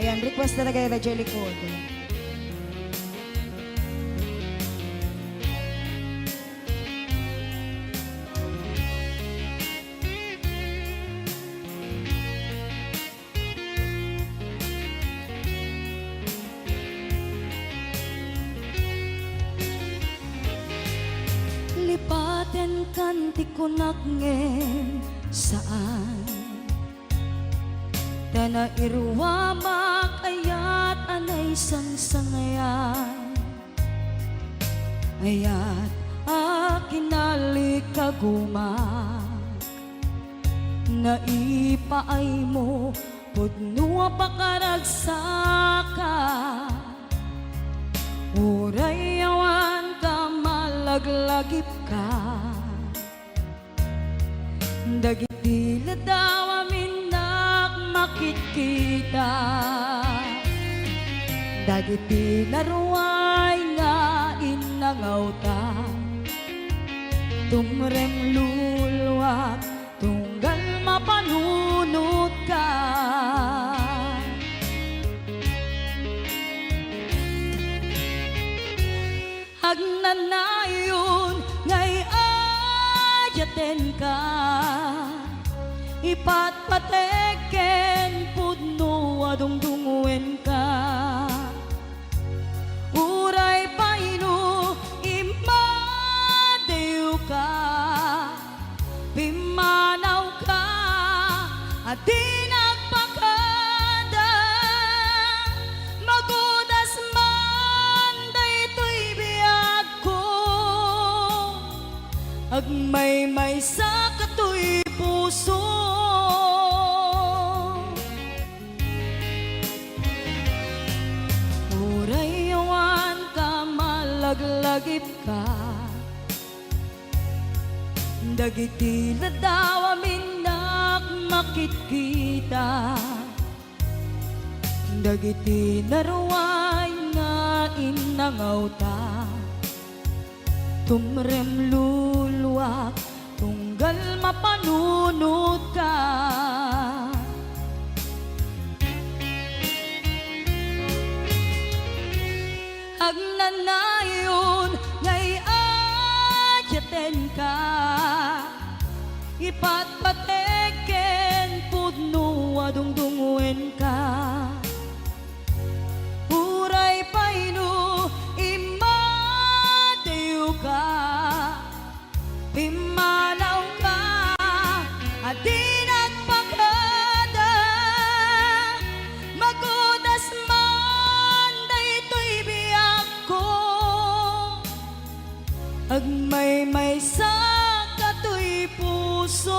Ayan, request talaga yung Jelly Code. Lipaten kanti kunak ngen saan Tana iruwamak ayat anay sang-sangayan Ayat akinalikagumak Naipaay mo pudnua pakaragsaka Uray awan ka malaglagip ka Dagiti ladaw aminak makikita Dagiti laruay nga inangaw ta Tumrem luluwak tunggal mapanunot ka Agnanayon ngay ayaten ka Ipatpateken pudno adungdunguen ka Uray paino imadew ka Pimanaw ka at di nagpakada Magudas man daytoy biyag ko Agmay-may sa katoy puso Uray awan ka malaglagip ka Dagiti ladaw aminak makikita Dagiti naruay nga inangaw ta Tumrem luluwak tunggal mapanunot ka Agnanayon ngay ayaten ka Ipatpateken pudno adungdunguen ka Uray paino imadew ka Pimanaw ka at di nagpakada Magudas man daytoy biyag ko Agmay-may sa katoy puso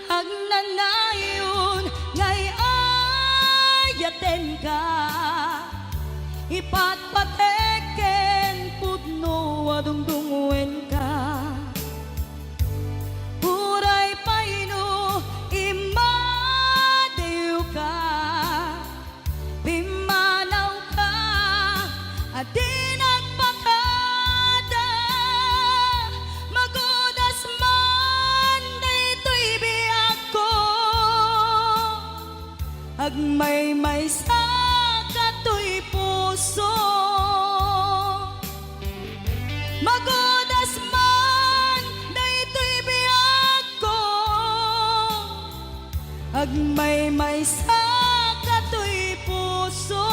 Agnanayon ngay ayaten ka Ipatpateken pudno adungdunguen ka Uray paino imadew ka Pimanaw ka at di nagpakada Magudas man daytoy biyag ko Agmay-may sa katoy puso Magudas man daytoy biyag ko Agmay-may sa katoy puso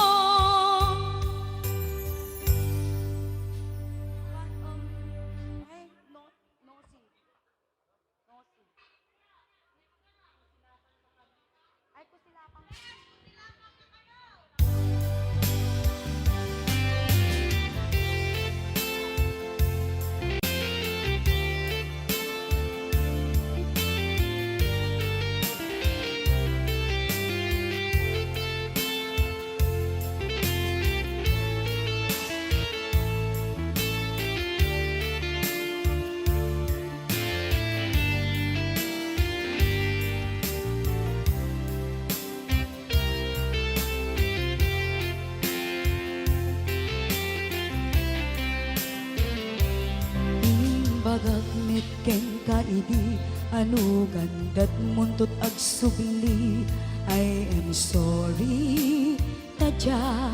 ken ka idi ano gandat muntot ag subli. I am sorry tadya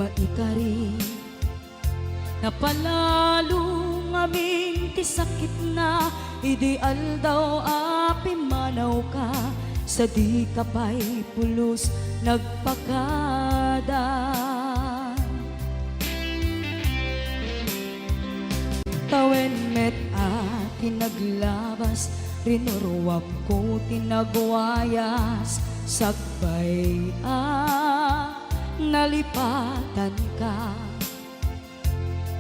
maikari napalalo aming ti sakit na ideal daw api manaw ka sa di ka pa'y pulos nagpakada. Tawen met tinaglabas rinuruwap ko tinagwayas sagbay nalipatan ka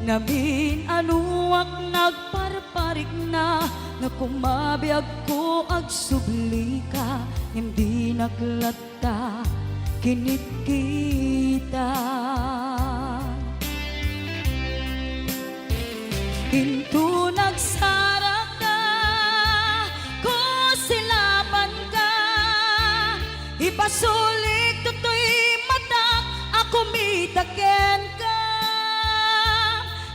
namin anuak nagparparik na kumabiyag ko ag subli ka hindi naglata kinit kita. Hinto nagsarak ka, ko silapan ka, ipasulik tutoy mata, ako mitaken ka.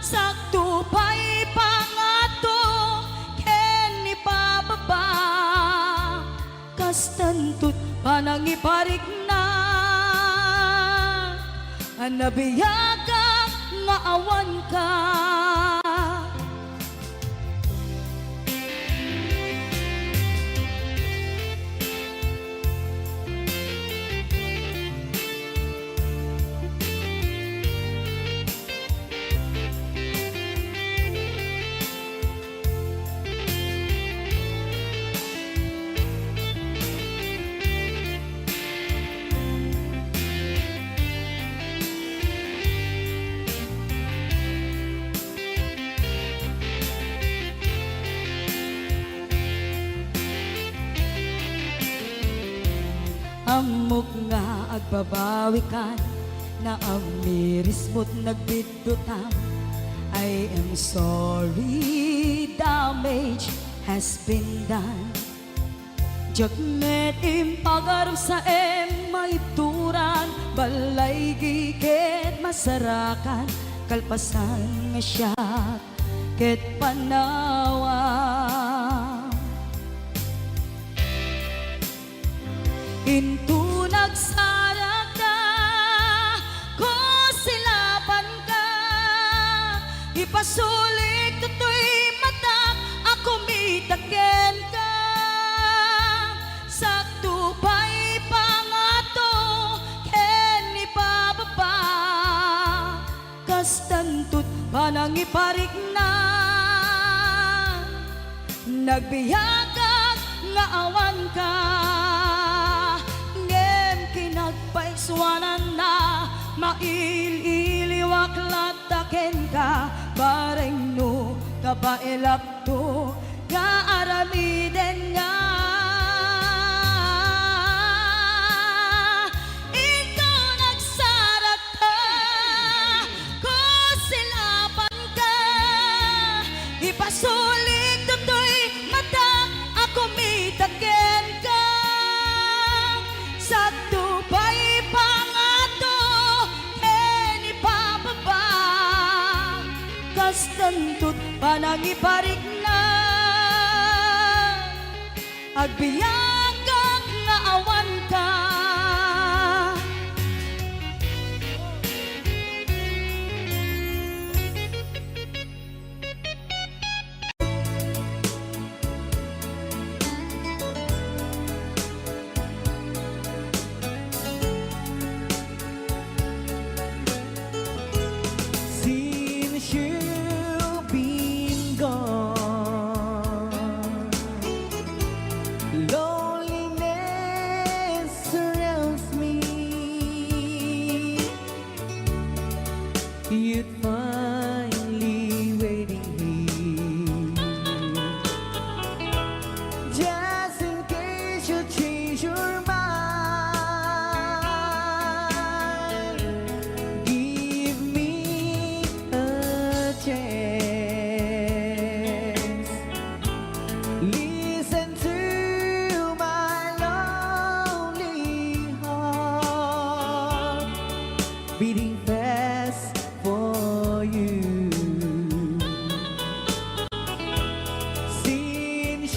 Sakto pa'y pangato, ken ipababa, kastantut panang iparik na, anabiyaga nga awan ka. Amok nga agbabawi kan na amiris mo't nagbidutang. I am sorry, damage has been done. Jagmet impagaram sa maituran, balay gigit masarakan, kalpasan nga siya ket panawan. Into nagsarak ka, ko silapan ka, ipasulik tutoy mata, ako mitaken ka. Sakto pa'y pangato, ken ipababa, kastantut panang iparik na, nagbiyagag nga awan ka. Paiswanan na maililiwak lataken ka bareng no kabailak to kaaramiden nga. Ikaw nagsarak ka, ko silapan ka, ipasulik tutoy mata, ako mitaken ka. Sakto pa'y pangato, ken ipababa, kastantut panang iparik na, agbiagak nga awan ka. Lord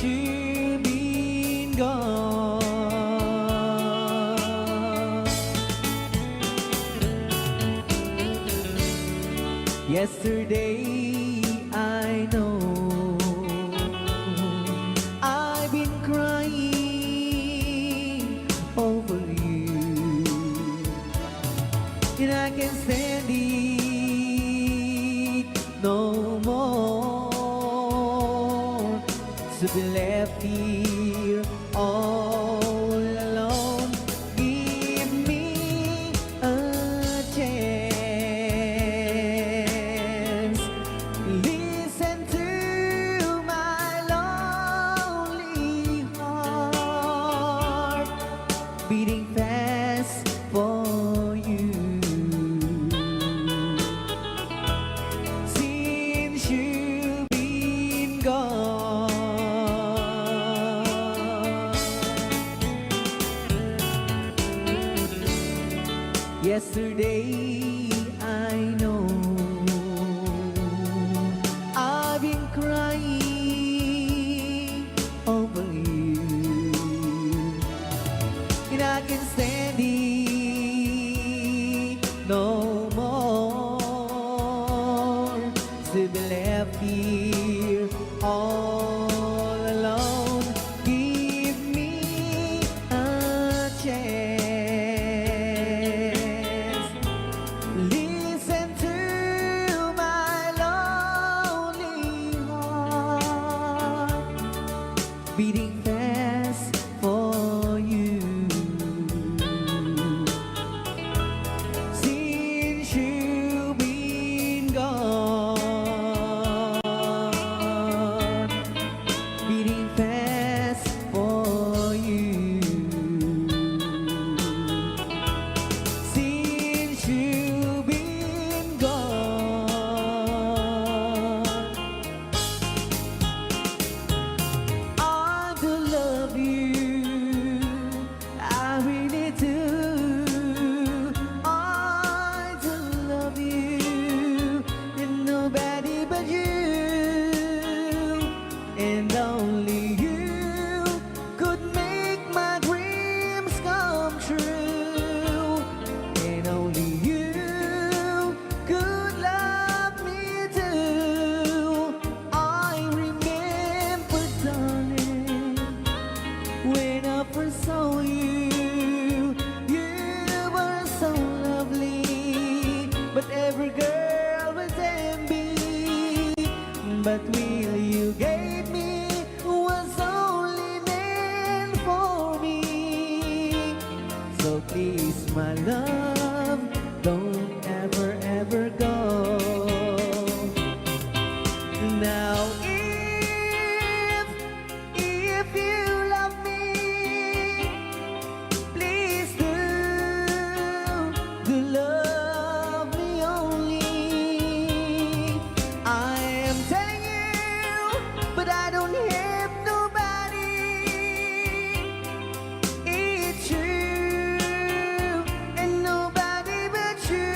you've been gone. Yesterday I know I've been crying over you, and I can't stand it no more, to be left here all alone. Give me a chance. Listen to my lonely heart beating fast for you. Since you've been gone. Yesterday I know I've been crying over you, and I can't stand it no more, to be left here all alone. Give me a chance. Listen to my lonely heart beating fast for you. Since you've been gone, beating fast for you. Since you've been gone, I do love you, I really do. I do love you, and nobody but you, and only you could make my dreams come true, and only you could love me too. I remember, darling, when I first saw you, you were so lovely, but every girl was envy. But will you gave me was only meant for me. So please, my love, don't ever, ever go. Now if you love me, please do love me only. I am telling you, but I don't have nobody. It's you and nobody but you.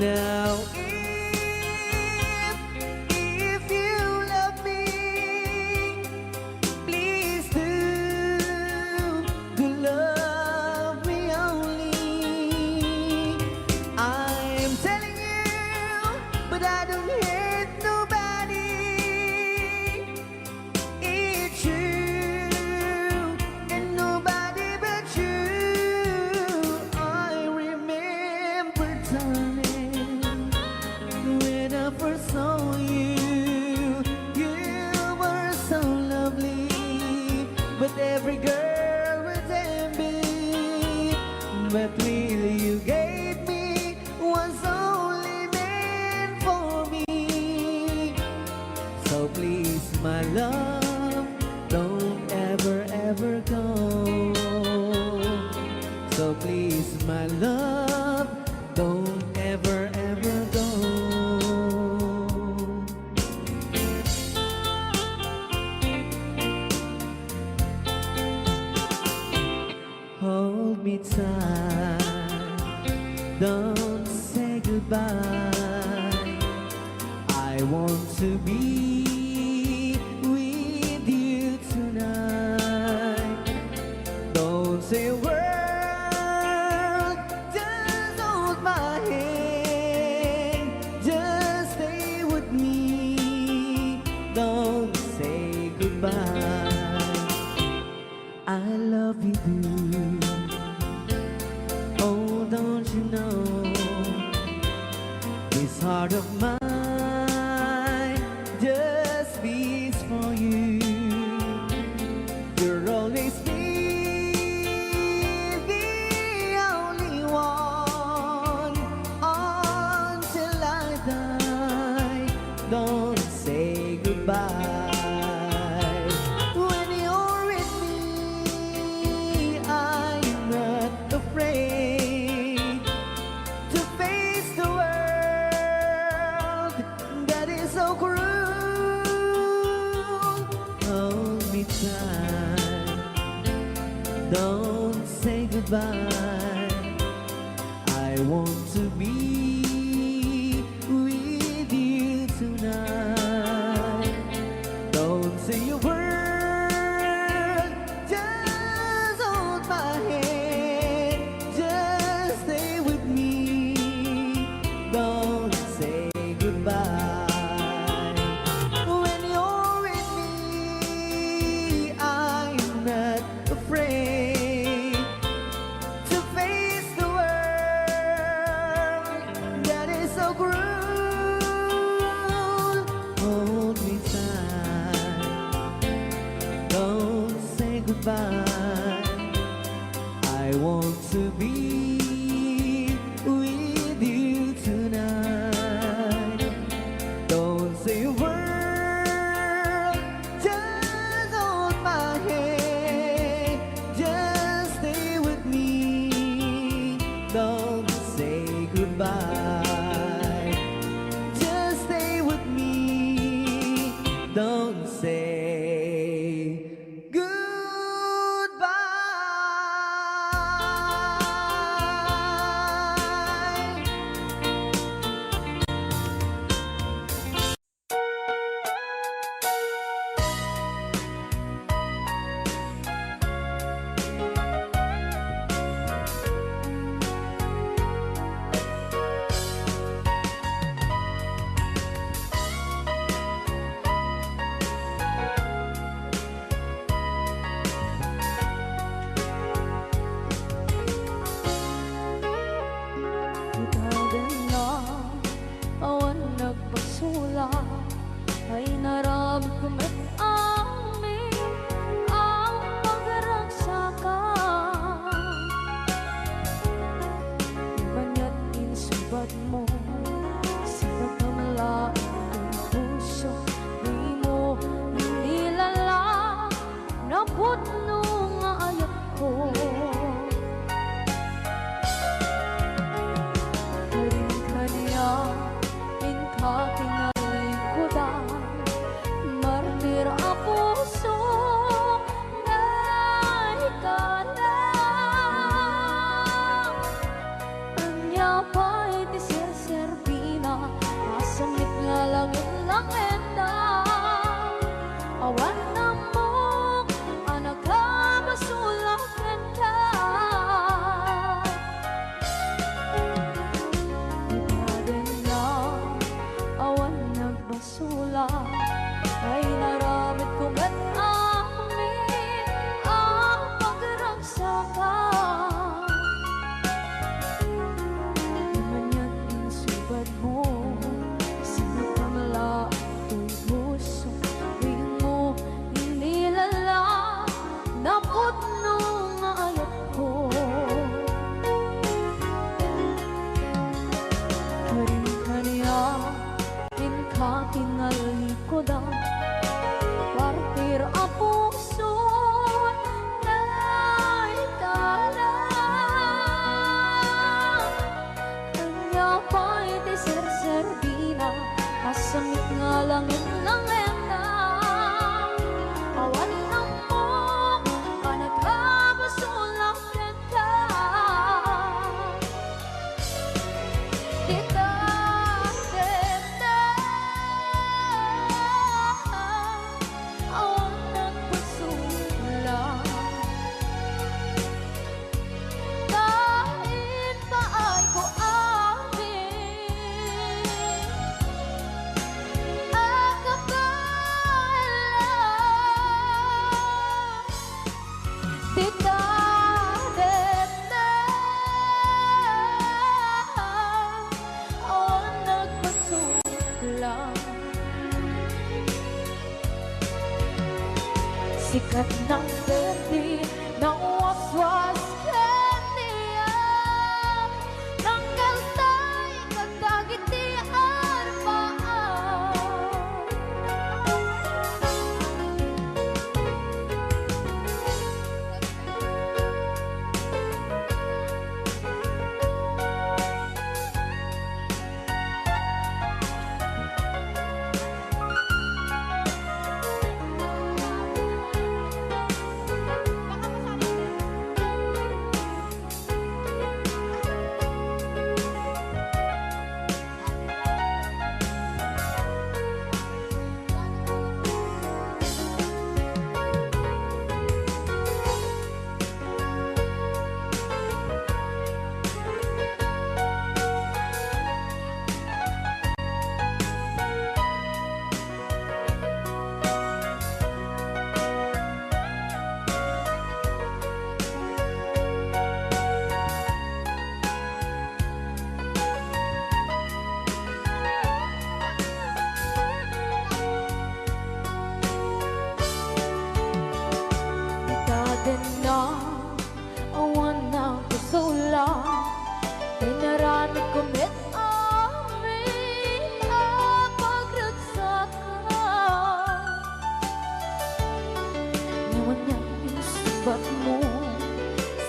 Now if you love me, please do love me only. I'm telling you, but I don't hate nobody. It's you and nobody but you. I remember, darling, when I first saw you, you were so lovely, but every girl was envy. But will you gave me was only meant for me. So please, my love, ever, ever go. So please, my love, don't ever, ever go. Hold me tight, don't say goodbye. I want to be with you tonight. Don't say a word, just hold my hand. Just stay with me, don't say goodbye. I love you, boo. Oh, don't you know, this heart of mine just beats for you. You'll always be the only one until I die. Don't say goodbye. When you're with me, I'm not afraid to face the world that is so cruel. Hold me tight, don't say goodbye. I want to be with you tonight. Don't say a word, just hold my hand. Just stay with me, don't say goodbye. When you're with me, I'm not afraid to face the world that is so cruel. Hold me tight, don't say goodbye. I want to be with you tonight. Don't say a word, just hold my hand. Just stay with me, don't say goodbye. Just stay with me, don't say goodbye. Sikat ng berde ng waswas kaniya ng kaltay katagiti arbaan. Na awan ng kasula ay narami kumit amin ang pagragsakan. Ngayon niyang isubat mo,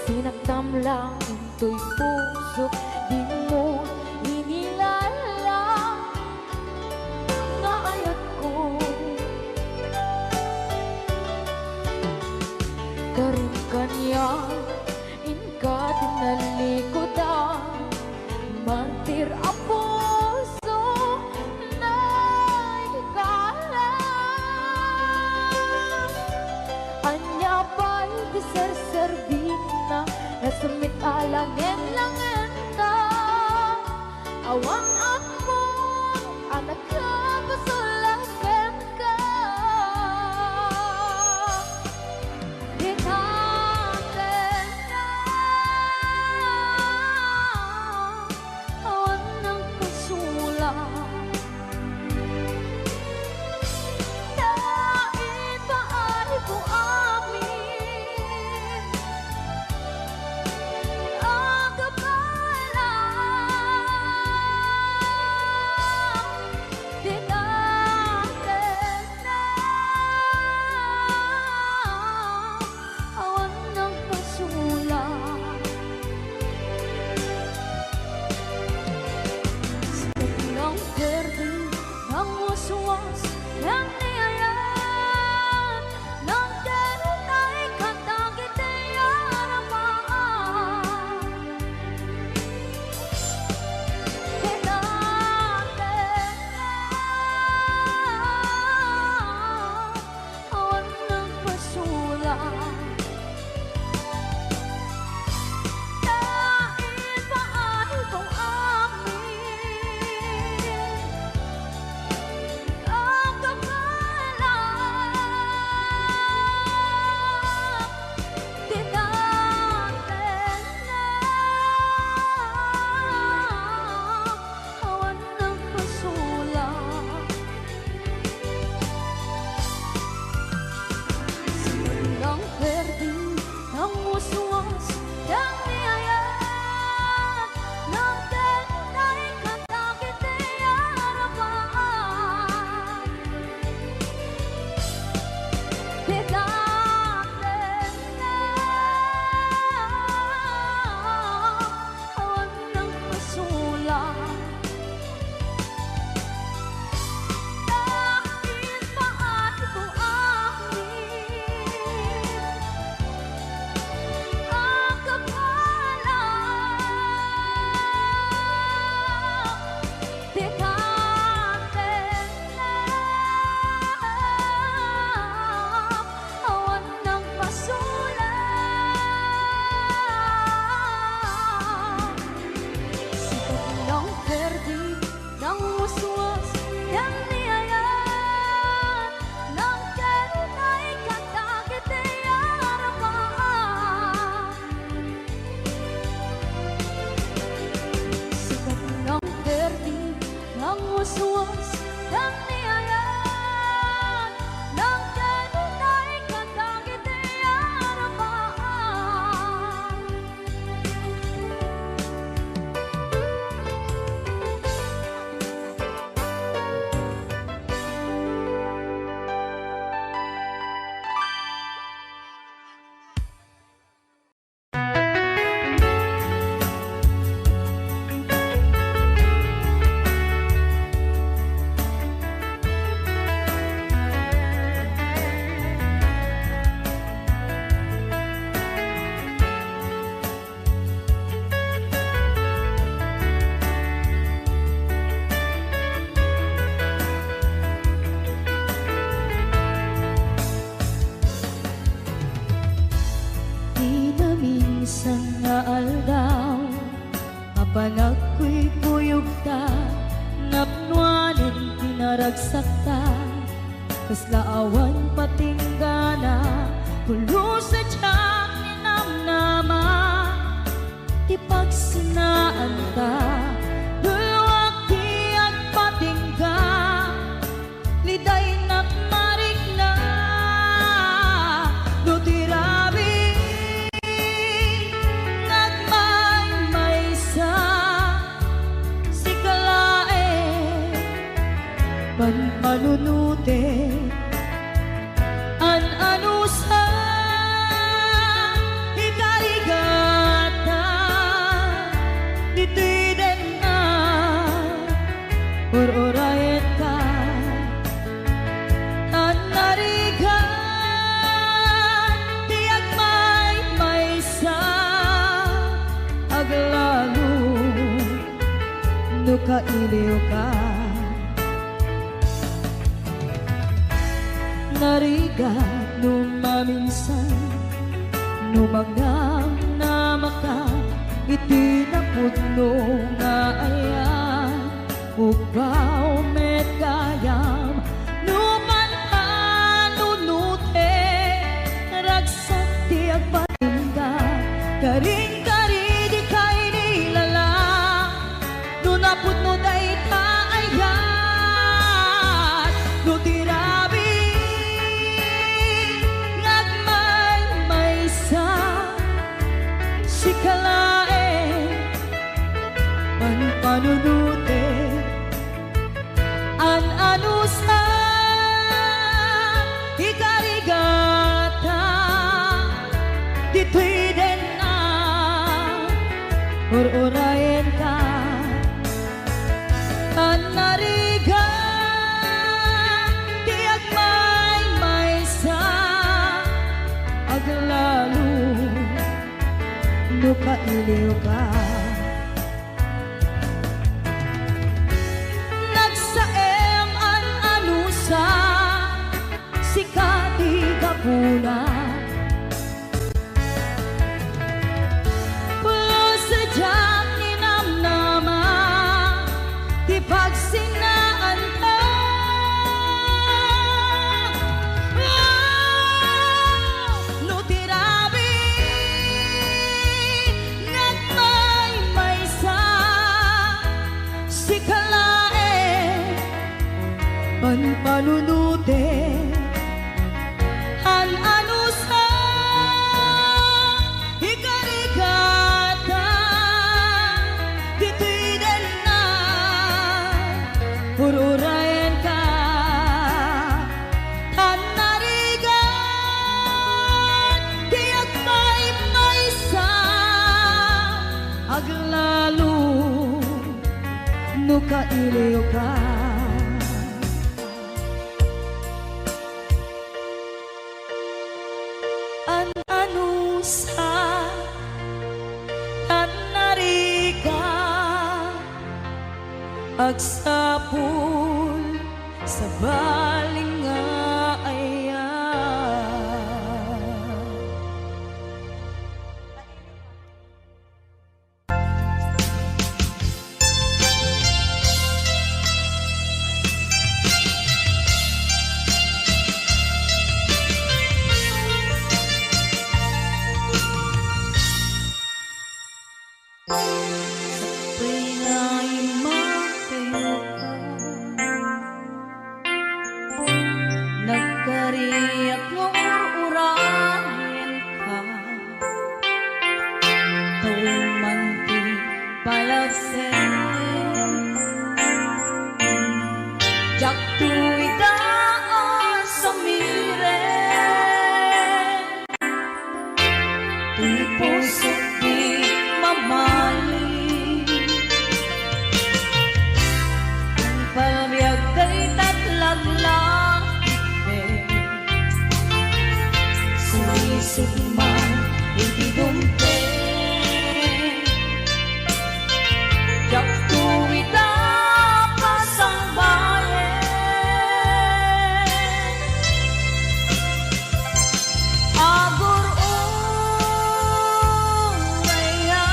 sinaktam lang into'y puso, di mo inilala nga ayat ko. Karin kanya inka tinalikodan mantir a puso na ikala anya pa'y diserservina nasamit alangen langen na awang ako anak ka pasulaken ka. Panag ko'y kuyog ta, napnuanin tinaragsak ta, kasla awan patinggana, pulo sa tiyak ni namnama, ti pagsinaan ta, dulwak ti agpatingga, liday nakmarik na, no tirabi, nagmay-maysa, si kalae, panpanunute, an-ano sa ikarigata, dito'y din na, or-orayet ka, an-narigan, tiyag may-maysa, aglalo, no kailiw ka. Narigat nung maminsan, numagang na maka, itinapudno nga ayan, ubaw met kayam, numan anunute, ragsak ti agpatingga, karing-kari di kay nilala, nunapudno day ta ayan, nutirabi, si kalae, panpanunute, an-ano sa ikarigata, dito'y din na, or-orayen ka, an-narigan, tiyag may-maysa, aglalo, no kailiw ka. Nagsaem an-ano sa sikati kapuna, pulo sa diyak ni namnama, di pagsinaan ka. No tirabi, nagmay-maysa, si kalae, panpanunute, an-ano sa ikarigata, dito'y din na, ururayan ka, an-narigan, tiyak may-maysa, aglalo, no kailiw ka. An-ano sa an-narigan, agsapul sa baling nga ayan. Nagkariyak nga ur-urahin ka, tumanti palasin, jak tuwi daan sa miren, tuy pusok di mamali, ang palbiyag kay tatlaglang, sumisugman, itidumpe, jak tuwi dapat ang bayan, agur urayan,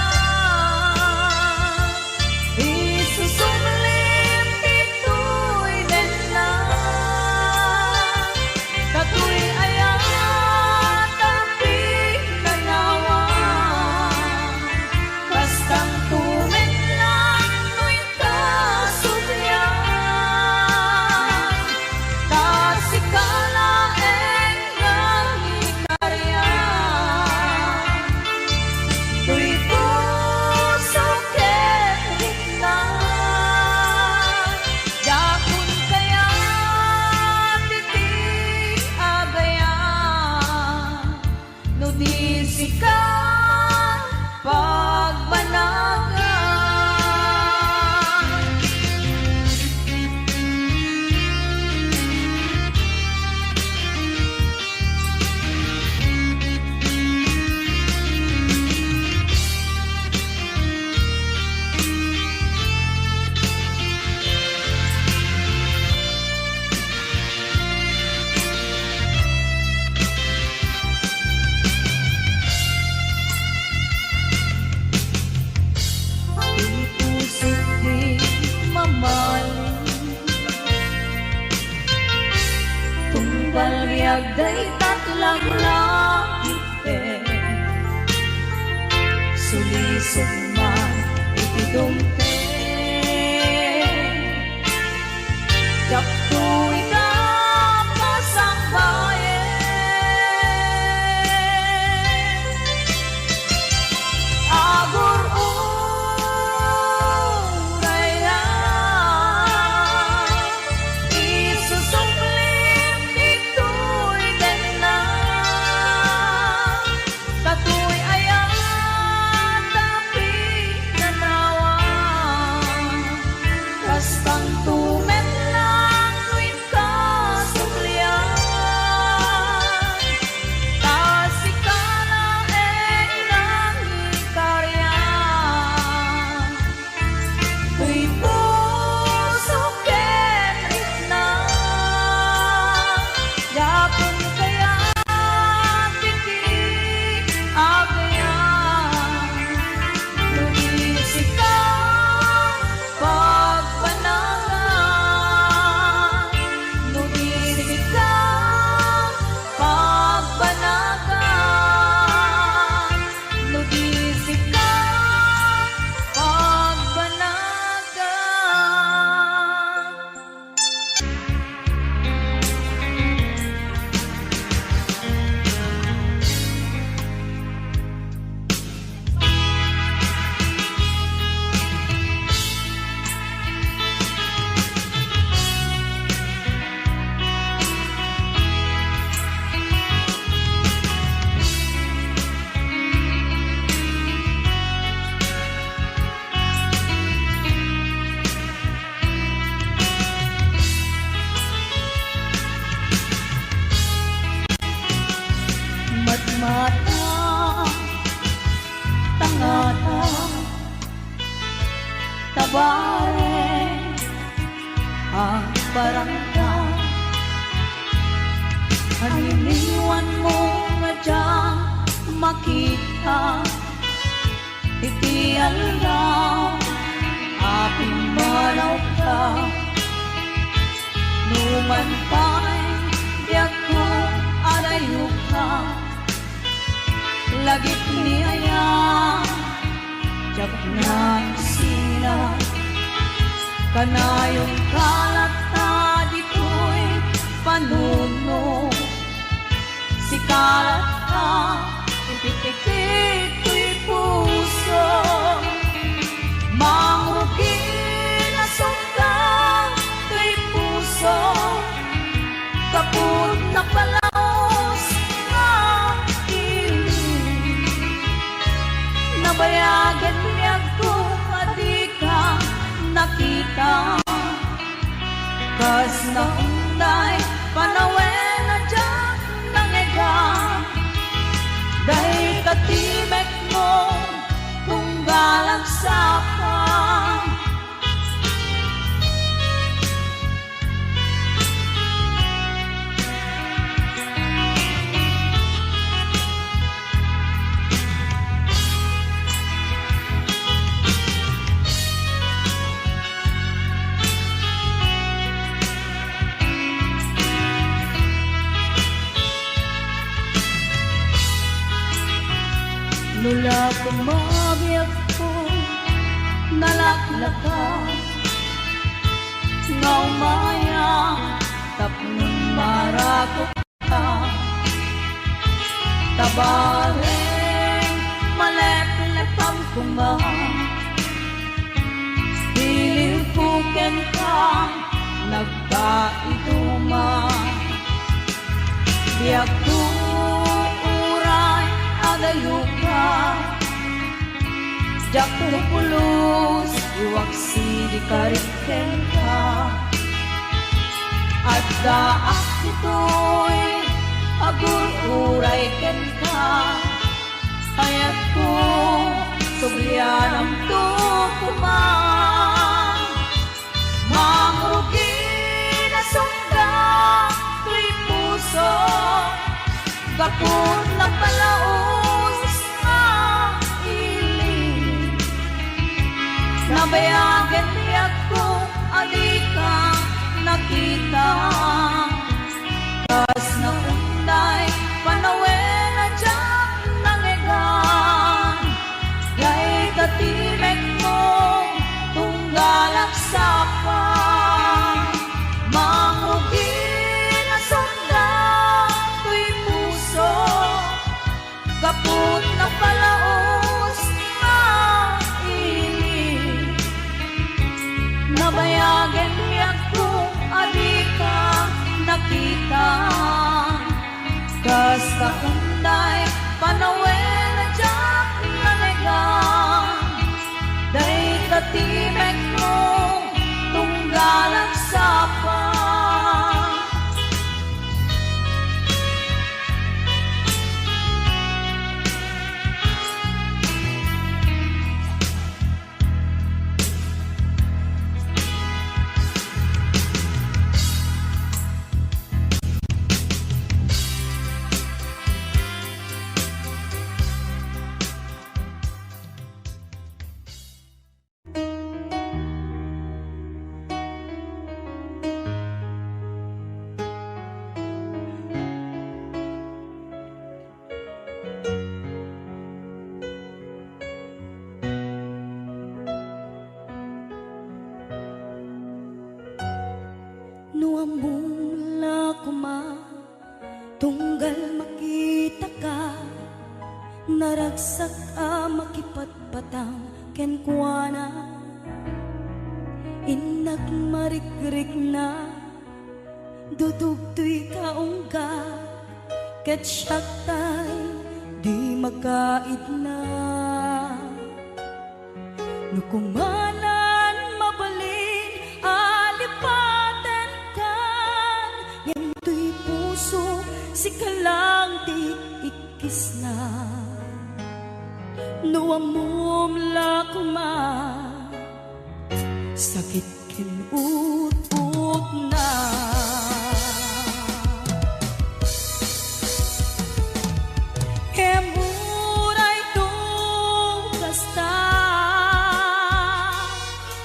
nudisi ka pagbanagan. Balbiagday tatlang langit sulisog man itidumpe Jaktu'y tapos ang bayan Agur uray na isusunglim ito'y dena Katu'y ayan tapi nanawa Kastang tumen lang tuwing kasumlian Tasikala nang ikaryan Tuy puso kenit na Yapon kaya titi agayan Lumisi ka pagbanagan Lumisi ka pagbanagan Lumisi ka pagbanagan Matmata, tangata, tabare, ang barangka Aniniwan mo nga dyan makita Iti alaw, aping manaw ka Numan pa'y diyak ko arayo ka Lagit niya jak na sila Kanayong kalata dito'y panuno Si kalata ipipikit ko'y puso Mangrugi na sungkang ko'y puso Kaput na palaos na Nabayagan niya kung di ka nakita Kas naunday panawen na dyan nangega Dahil katibek mo tunggalang sapa Lula kumabiyag ko nalaklakas Nga umaya tapnong marakot ka Tabareng maleplepam kumang Piling puken ka nagkaituma Biyak uray Jakupulus, iwaksidi kariken ka. At daak ito'y agur-uray ken ka. Hayat ko, sublian ang tukuman. Mangrugi na sunda, tuy puso, gapon na palaos na iling. Nabayagan niya kung alika nakita. Kas na unday, panawen na dyan nangigan. Gay katimek mong tunggalak sapa. Mangrugi na sunda, tuy puso, kaput na palaos na iling. Nabayagan niya kung alika nakita. Kas kaunday, panawen na dyan nanigan. Day katimek mong tunggalang sapa. Nuamong lakuma, tunggal makita ka. Naragsak a makipatpatang kenkwana. Inak marikrik na, dudugtoy kaungga. Ket syaktay, di magkait na. Nukumanan mabalin, alipaten kan. Yento'y puso, si kalang di ikis na. Nuamom lakuma, sakit kinut-ut na. Kemuray tong kasta,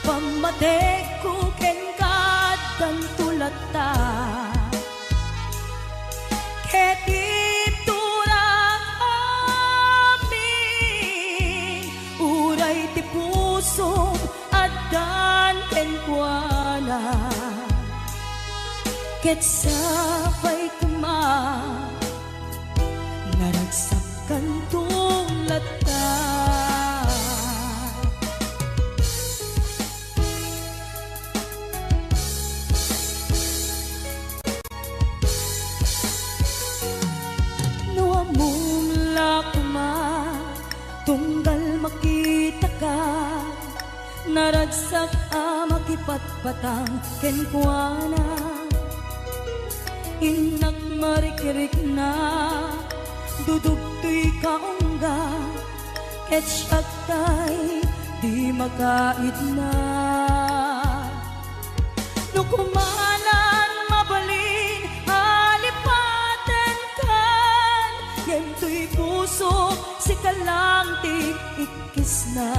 pamatek ko ken kadan tulata. Ketip turak amin, uray ti puso adan ken kuana. Ket sabay kuma, naragsakan tulata. Nuamong lakuma, tunggal makita ka. Naragsak a makipatpatang kenkwana. Inak marikirik na, dudugtoy kaungga. Ket syaktay, di magkait na. Nukumanan mabalin, alipaten kan. Yento'y puso, si kalang ti ikis na.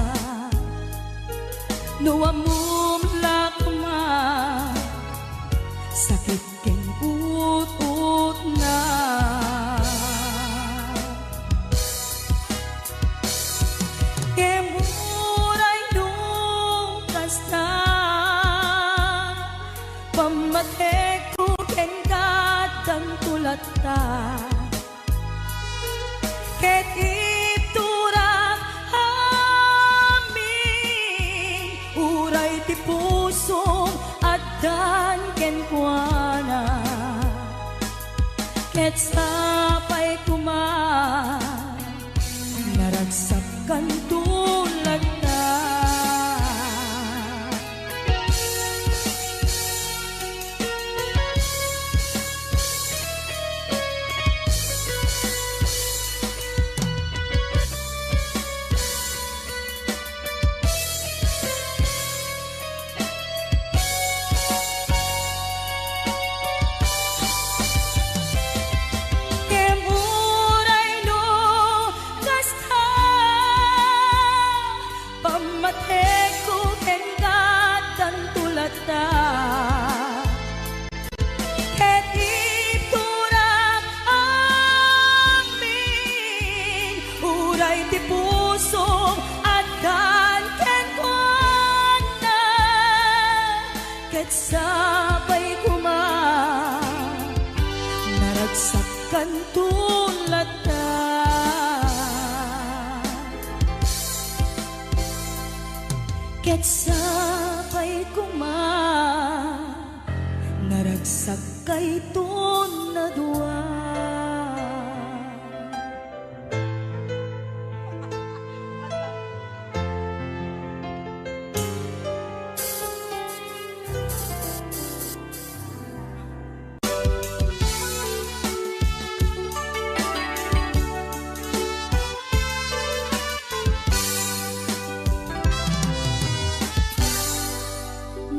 Nuamom lakuma, sakit ken ut-ut na. Kemuray nung kasta, pamatek ko ken kadang tulata. Ket iturak amin, uray ti puso adan ken kuana. Ket sapay kuma, naragsak kan tulata. sabay kuma naragsakan tulad na ket sabay kuma naragsak kay na dua.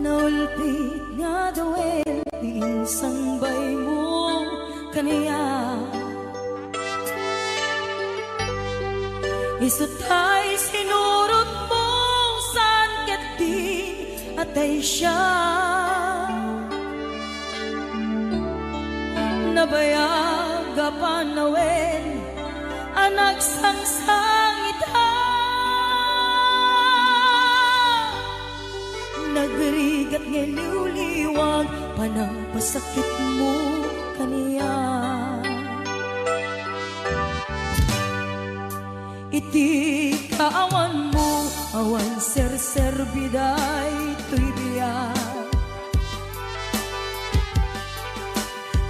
Naulpit nga dawel pinsang bay mo kaniya isutay sinurot mo san ket di atay siya nabayaga panawel anak sangsangita nagrigat nga liwliwag panang pasakit mo kaniya iti kaawan mo awan ser biday tuy biyak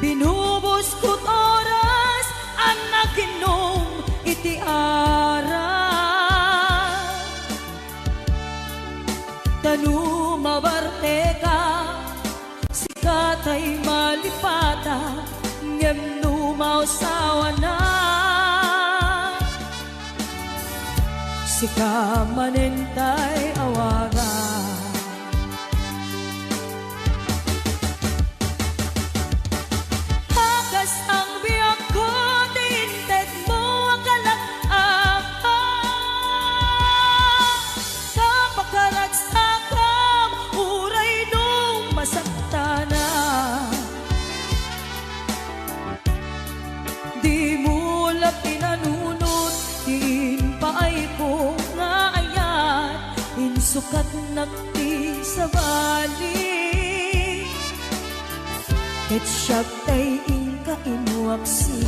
binubos ko't oras ang naginom iti ara tanu mabarte ka sikatay malipata ngem numausawa na sika manentay awaga hagas ang biyak ko tinted mo akalak apa kapakaragsakan uray nung masaktana di mo lang pinanunod diin paay ko nga ayat insukat nakti sa bali ket siyak tay inka inuaksi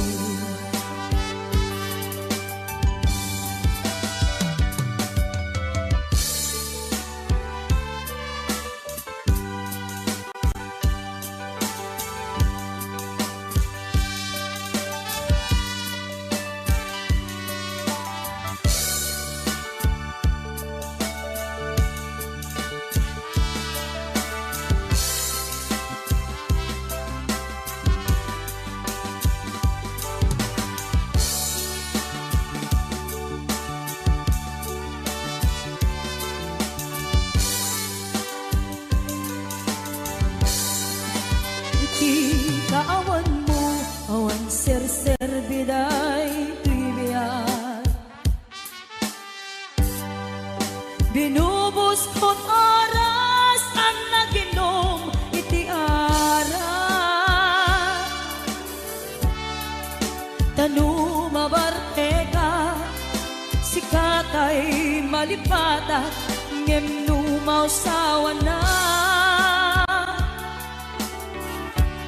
kaawan mo awan ser biday tuy biyak binubos ko't oras ang naginom iti ara tanu mabarte ka sikatay malipata ngem numausawa na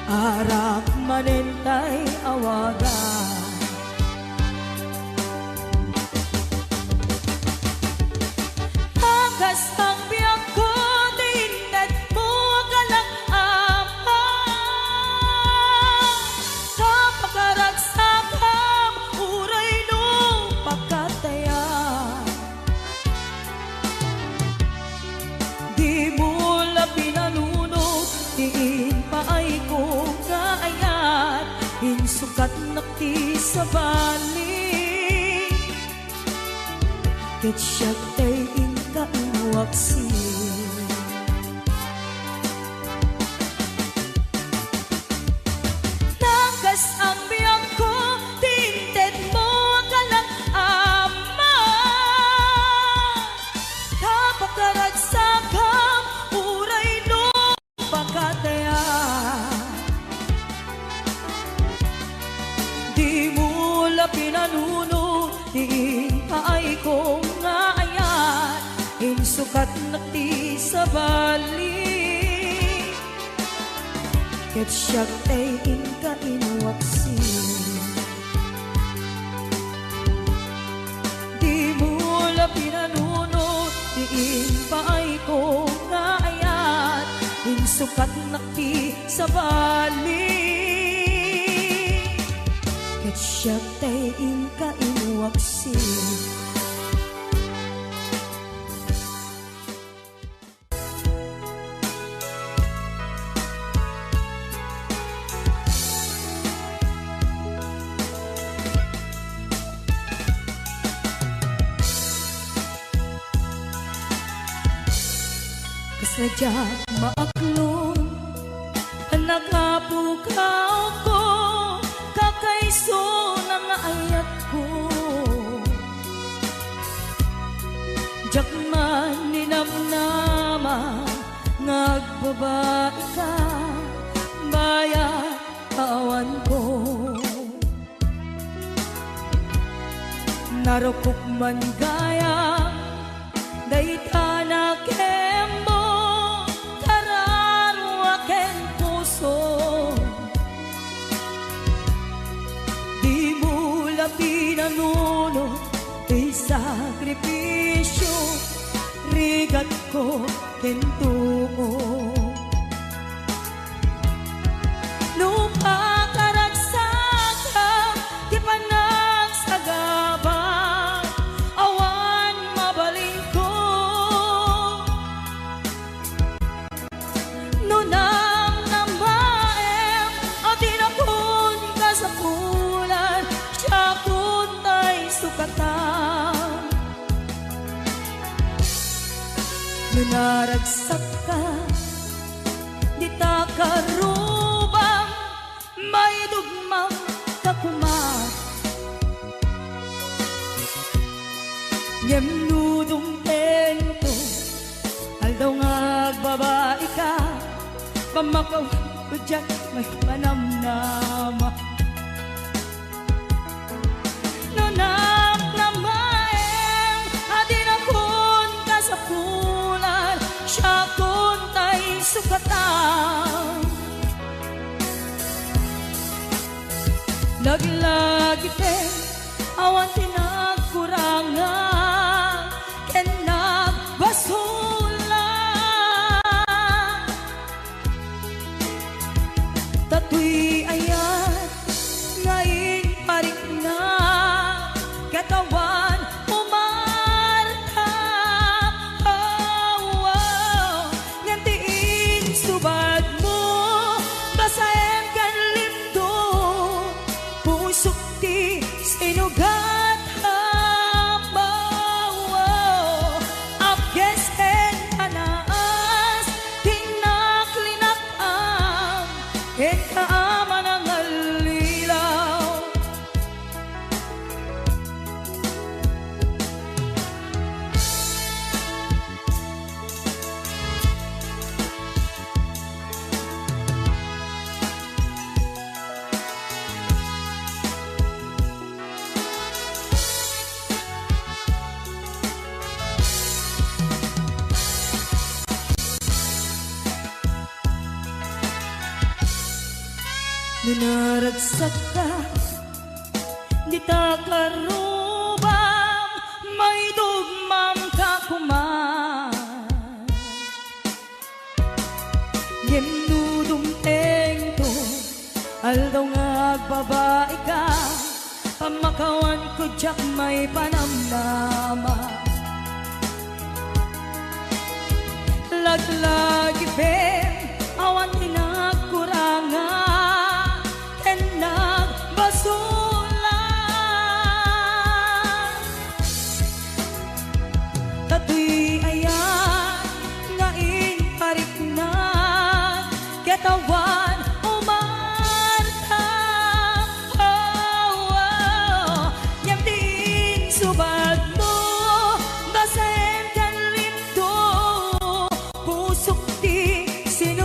arak manentay awaga hagas ang biyak ko tinted mo akalak apa kapakaragsakan uray nung pagkataya di mo lang pinanunod diin paay ko kaayat insukat nakti sa bali ket siyak tay inka inuaksi nagas ang biyak ko tinted mo akalak ama kapakaragsakan uray nung pagkataya di mo la pinanunod diin paay ko nga ayat insukat nakti sa bali ket siyak tay inka inuwaksi. Di mo la pinanunod, diin pa ay ko nga ayat, insukat nakti sa bali. Ket siyak tay inka inuwaksi. Kasadyak maaklong nagapukaw ko, kakaiso ng ayat ko. Diyak man ninamnama, nagbabae ka, bayat awan ko. Narukok man gaya, dayta na kembo, kararwa ken puso. Di mo la pinanunod, di sakripisyo, rigat ko ken tuo. No pakaragsak ka, di pa nagsagabang, awan mabaling ko. No nang namaem, atin akong kasapulan, siya kun tay sukatan. No naragsak ka, di ta karubang, may dugmang kakumat. Yemnudong tento, aldaw nga agbabae ka, pamakawan ko dyan may manamnama. No namaem, adin akong kasapulan, siya kun tay sukatan. Naglagi pen, awan tinagkurangan, ken nagbasulan. Tatoy ayat, ngayon parik na, katawan umarta. Oh, oh, ngantiin subad mo, basahin kan lindo, pusok ti sinugat habaw. Apges ken panaas, tinaklinak ang ken kaaman ang alilaw. Ninaragsak ka, di ta karubang, may dugmang kakuman. Yemnudong tengto, aldaw nga agbabae ka, pamakawan ko dyak may panamnama. Laglagi pen, awan tinagkurangan, basulan. Tatoy ayan, ngayon parik na, katawan umarta. Oh, oh, yam din subad mo, basahin kan lindo, pusok ti sin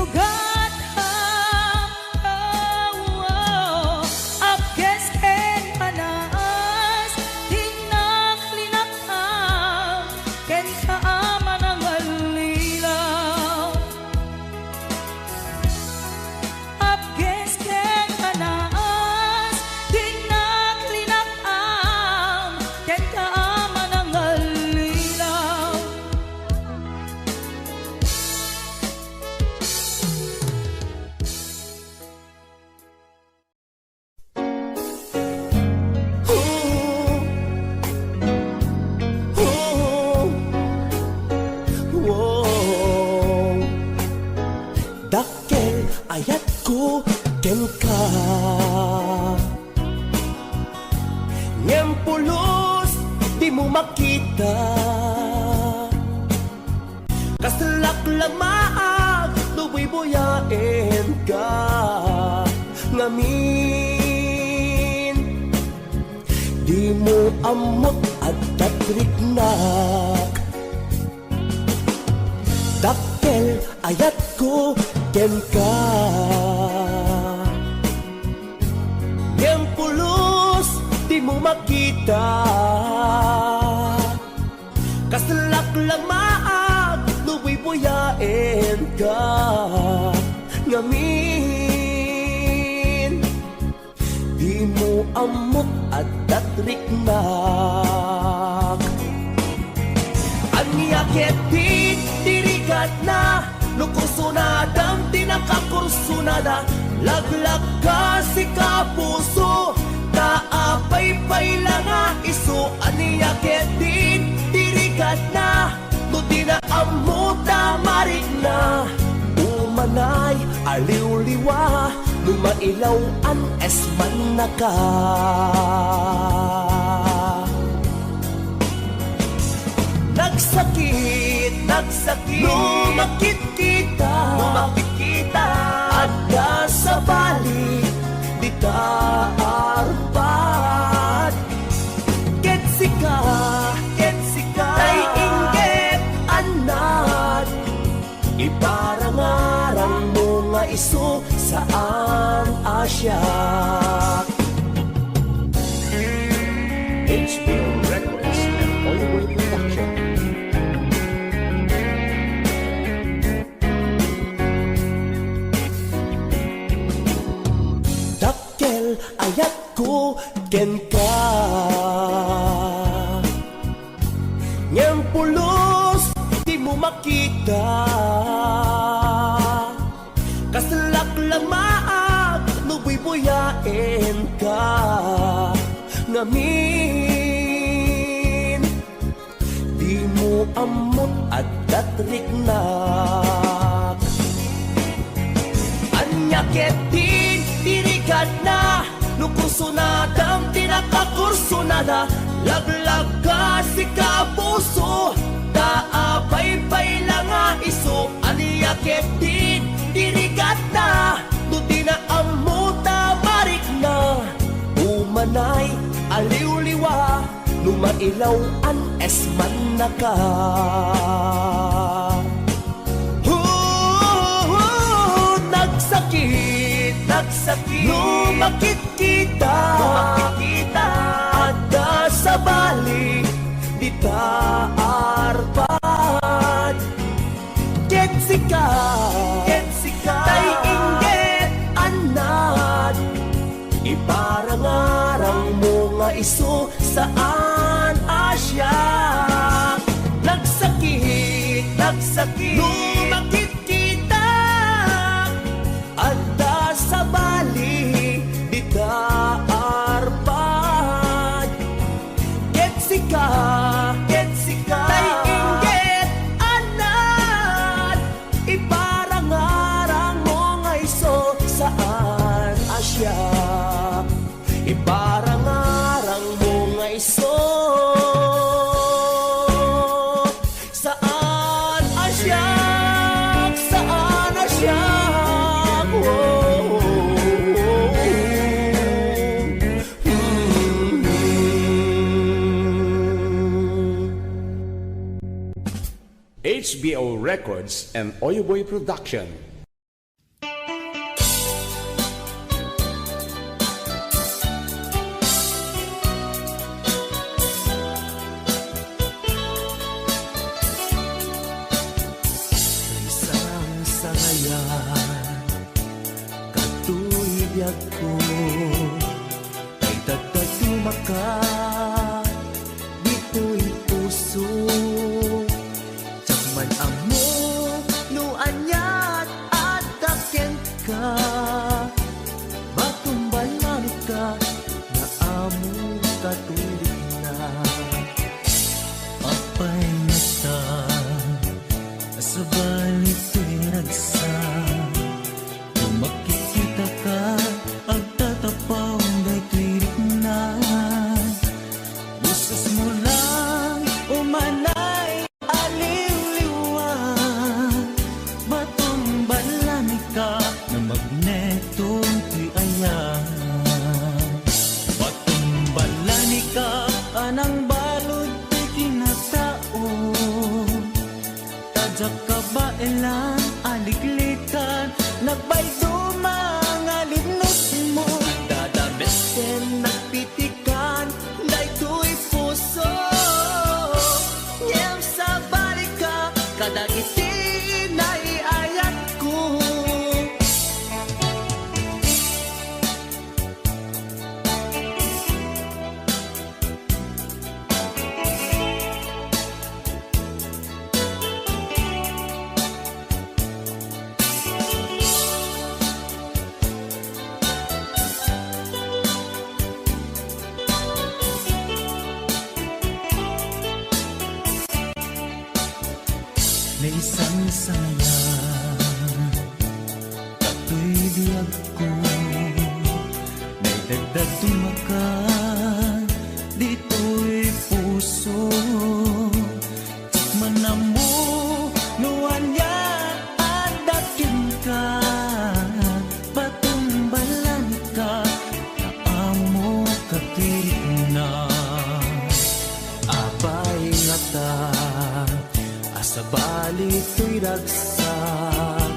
ken ka. Ngem pulos di mo makita, kaslak lamaag luwi buyaen ka. Ngamin di mo amot at tatriknak, dakkel ayat ko ken ka. Ngem pulos di mo makita, kaslak lamaag luwi buyaen ka. Ngamin di mo amot at tatriknak, anya ketit dirigat na lukusunadang tinakakursunada. Laglag ka si kapuso, taapay-pay lang nga iso. Anya ketit dirigat na no di na amuta marig na. Umanay aliw-liwa lumailaw an esman na ka. Nagsakit, lumakit kita, adda sa balik, di taarpad. Ketsi ka, tay inggit anad, iparangarang mo nga iso saan Asya. HBO Records and Hollywood Production. Dakkel ayat ko ken ka. Ngem pulos di mo makita, kaslak lamaag luwi buyaen ka. Ngamin di mo amot at tatriknak, anya ketin dirigat na lukusunadang tinakakursunada. Laglag ka si kapuso, taapay-pay lang nga iso. Anya ketin dirigat na no di na amuta marik na. Umanay aliw-liwa lumailaw an esman na ka. Nagsakit, lumakit kita, adda sa balik, di taarpad. Ketsi ka, tay inggit anad, iparangarang mo nga iso saan Asya. Nagsakit, lumakit kita, adda sa balik, di taarpad. Ketsi ka, tay inggit anad, iparangarang mo nga iso saan Asya. Iparangarang mo nga iso saan Asya, saan Asya. HBO Records and Oyoboy Production. Isang sangayan katuyag ko, ay tagtatuma dito'y puso. Man amo no anyat na isang sangalan. Kato'y biyag ko, may dagdag tumakan, dito'y puso. Tikman na mo, nuwan yan, adakin ka, patumbalan ka, naamo katirik na. Abay nga ta, asa bali to'y ragsak,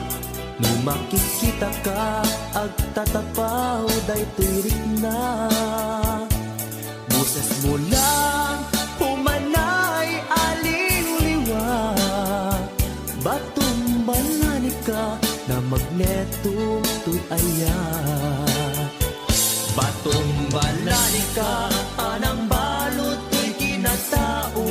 no makikita ka, agtatapaw, day tirik na. Boses mo lang, humanay, aliw-liwag, batumbalan ka, na magneto to'y ayat. Batumbalan ka, anang balot to'y kinataon.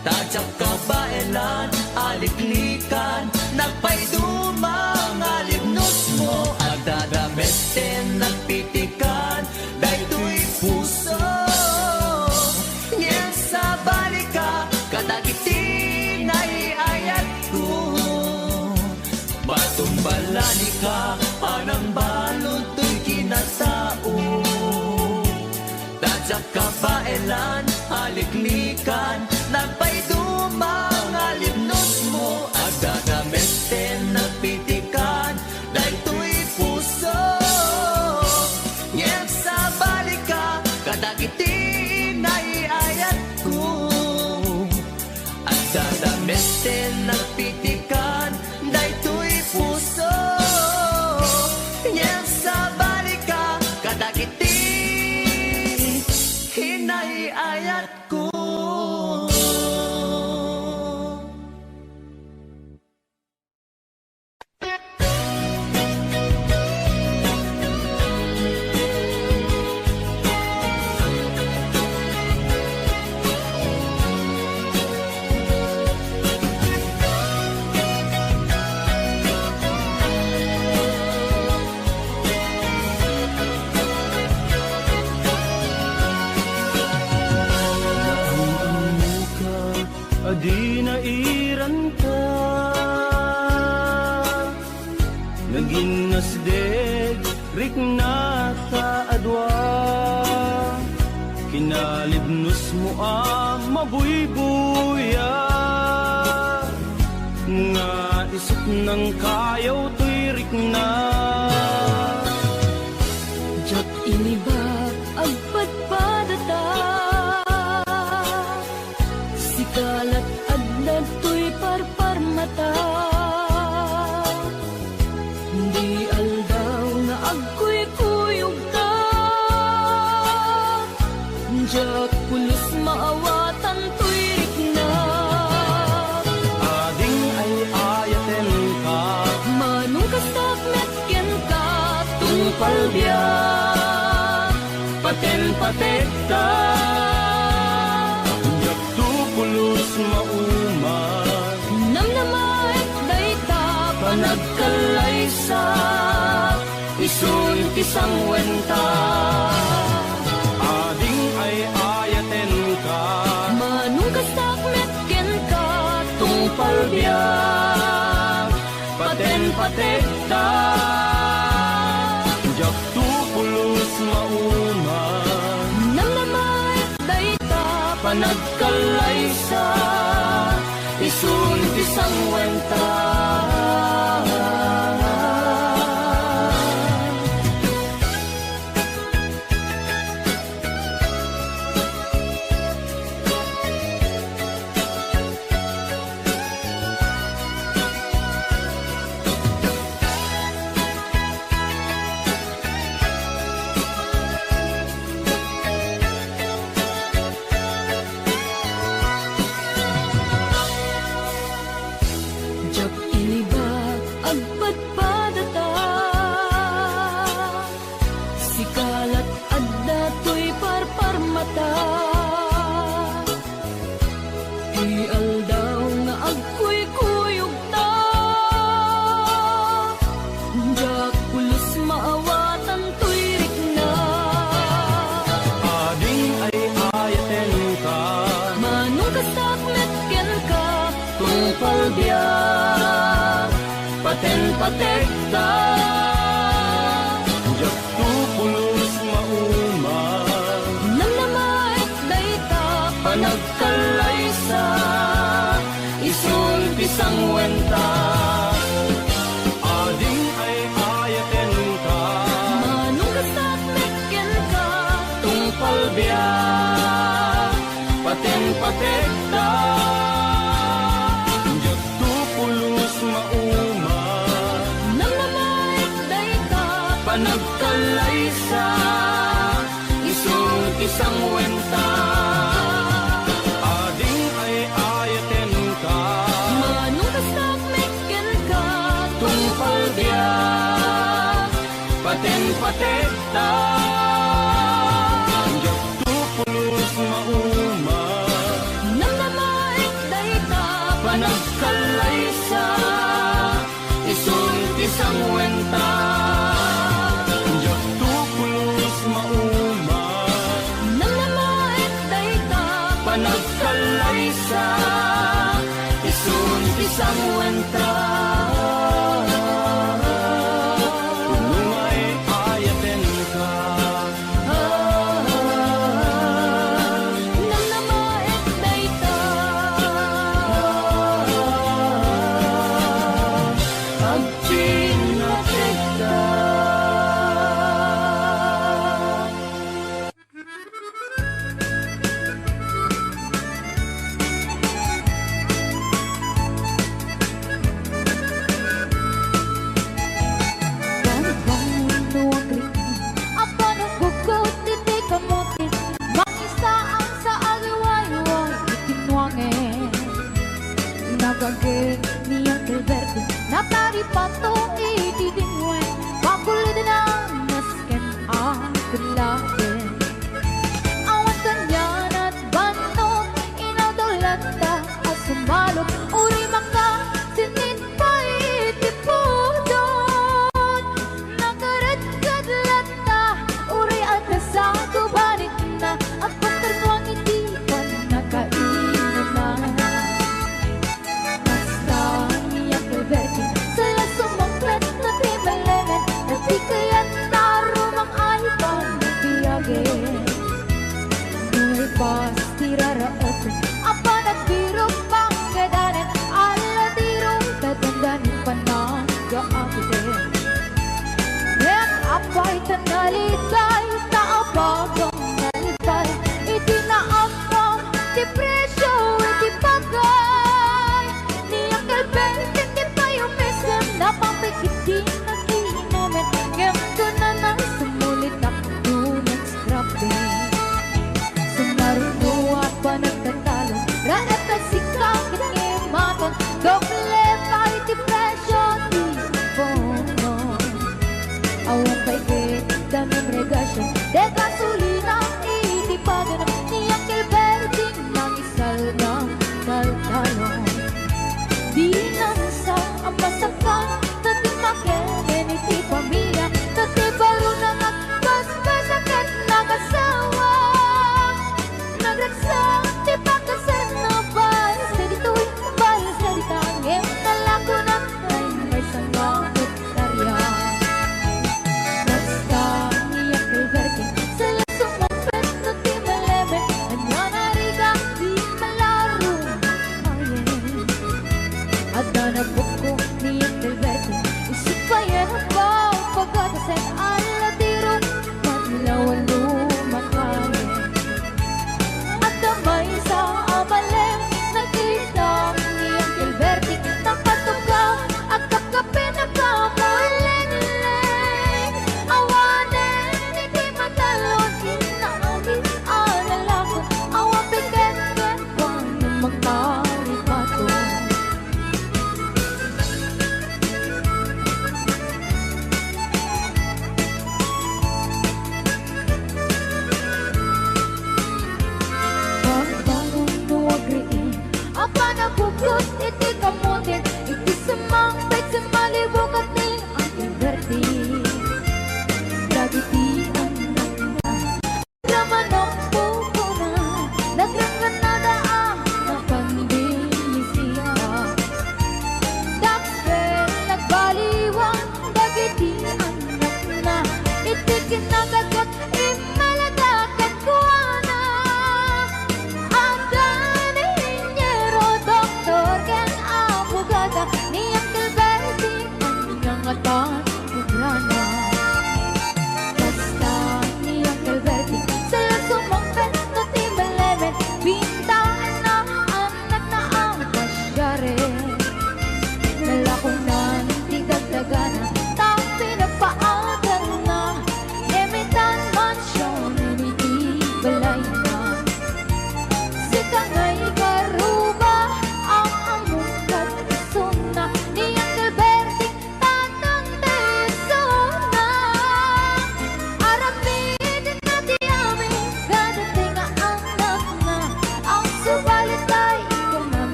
Tadyak ka baelan, aliklikan, nagpaydumang alibnos mo, agdadamestin, nagpitikan, dayto'y puso. Ngel sa balika, katagitin ay ayat ko. Batumbalani ka, anang balot to'y kinataon. Tadyak ka baelan, aliklikan, nagpaydumang alibnos mo, agdadamestin, nagpitikan, dayto'y puso. Ngel sa balika, kadagitin ay ayat ko. Agdadamestin, nagpitikan, dayto'y puso. Ngel sa balika, kadagitin, hinay ayat ko. Adi na iran ka, naging nasdeg, rik na taadwa. Kinalibnos mo mabuybuya, nga isip ng kayaw to'y rik na. Jak iniba agpadpadata, sikalat adlad to'y parparmata. Di aldaw nga agkuy-kuyog ka, jak pulos maawatan to'y rikna. Ading ay ayaten ka, Manong kastak metken ka, tungpal biyak, paten-patek ka. Jak tupulos mauman, namnamait dayta, panagkalaysa, isun kisang wenta. Ading ay ayaten ka, Manong kastak metken ka, tungpal biyak, paten-patek ka. Jak tupulos mauman, namnamait dayta, panagkalaysa, isun kisang wenta. jak palbiyak paten patekta jak tupulos mauma Namnamay dayta panagkalaysa isul pisang wenta ading ay ayaten ka Manong kastak mekken ka tungpal biyak paten patekta jak tupulos mauma Namnamay dayta panagkalaysa isul pisang wenta ading ay ayaten ka Manong kastak mekken ka tungpal biyak paten patekta jak tupulos mauma Namnamay dayta panagkalaysa isul pisang wenta jak tupulos mauma Namnamay dayta panagkalaysa isun pisang wenta Unumay ayaten ka Namnamay dayta ang pinatekta Apa nagbugot iti kamote Mangisaan sa aliwayway itinwangen Nagagig niyang Gilberto Nataripato iti dinwen Pakulid na nasken ang kulagen Awan kanyan at banot Inadolata at sumalot Uri maka sinit pa iti pudon Nagarat kadlata Uri at nasago banit na At pagkarwang hindi pa nakainan na Basta niya Gilberto Sala sumangklat na timalemen At di kaya't tarumang ay panagbiyagen Nu'y pastiraraot Apa nagbirong pangkadanan Ala dirong tatandanin panagaakiten Nek apay tanalitay Taabagang nalitay Itinaamang Ti presyo iti bagay Niyang Gilberto Di tayo mesem Napapikit di nag-iinamen Ngem ko na nang sumulit na dunang scrapping Sumaruno at pa nagtatalo Raat at sikang kinimaton Doble pa iti presyo di bono Awang paigit daming regasyon De gasolina iti pagano Niyang Gilberto nang isal ng kalkalon Di nasa ang masakang Tati makenen iti pamilya Tati baro na magkasakit nag-asawa Nagragsak di pagkasan na bayas Na dito'y bayas na ditangim Nalago na ay may sangagot karyan Basta niyang Gilberto Sala sumapit na di maleme Nanyanariga di malaro Ayen At nanabuko niyang Gilberto Isip pa yan ang pagkatasan Ala tirong matlawan lumakain At damay sa amalem Nakita niyang Gilberto Nakatugaw at kakapin na kamuleng-leng Awanen hindi matalon Inaagis alalakot Awa piket-ket Wano magkaripato Pagbangon nuwagriin Apa nabugot iti kamutin Iti sumangpit sa malibog at ni ang Gilberto Dagiti ang naman ng pupo na Naglangan na daan na pandinisiya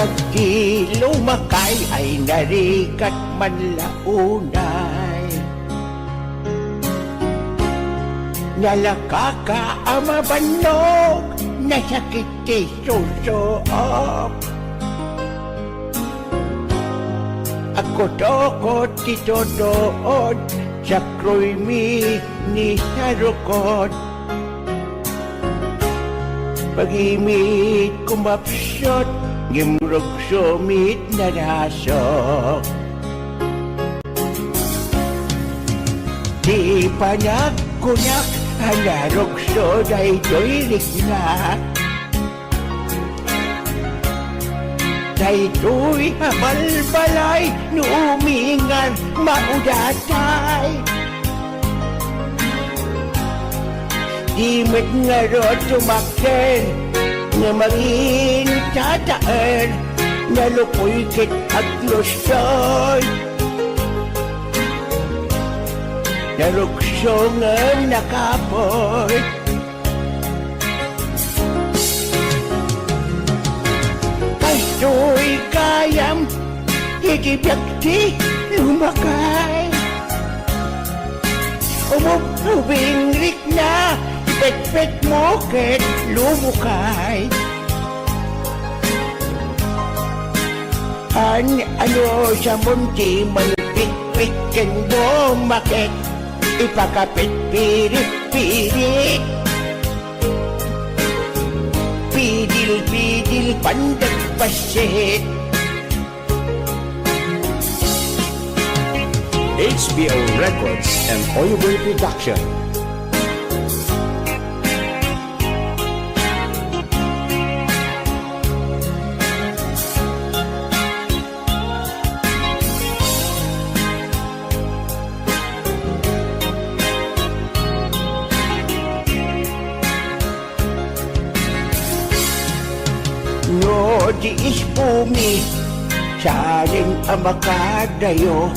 Kaya't di lumakay ay narikat man launay. Nalakakaamabanog na sakit di susuop. Ako tokot dito doon sa kruymi ni Sarukot. Pag-imit kumapsot, ngimrog sumit na rasok. Di panagkunak, hanarog so da'y doirik na. Da'y habalbalay, nuumingan maudatay. Di met nga ro tumakden, nga mangin tataan, nalukoy kit at lusoy. Narukso nga nakapoy. Pastoy kayam, higibyak di lumakay. Umubing rik na, pet-pet mo ket lumukay. Ano sa munti man pit-pit ken bumakit, ipakapit pirit-pirit. Pidil-pidil pandag pasit. HBO Records and Oyoboy Production. No di ispumi, saling ang makadayo.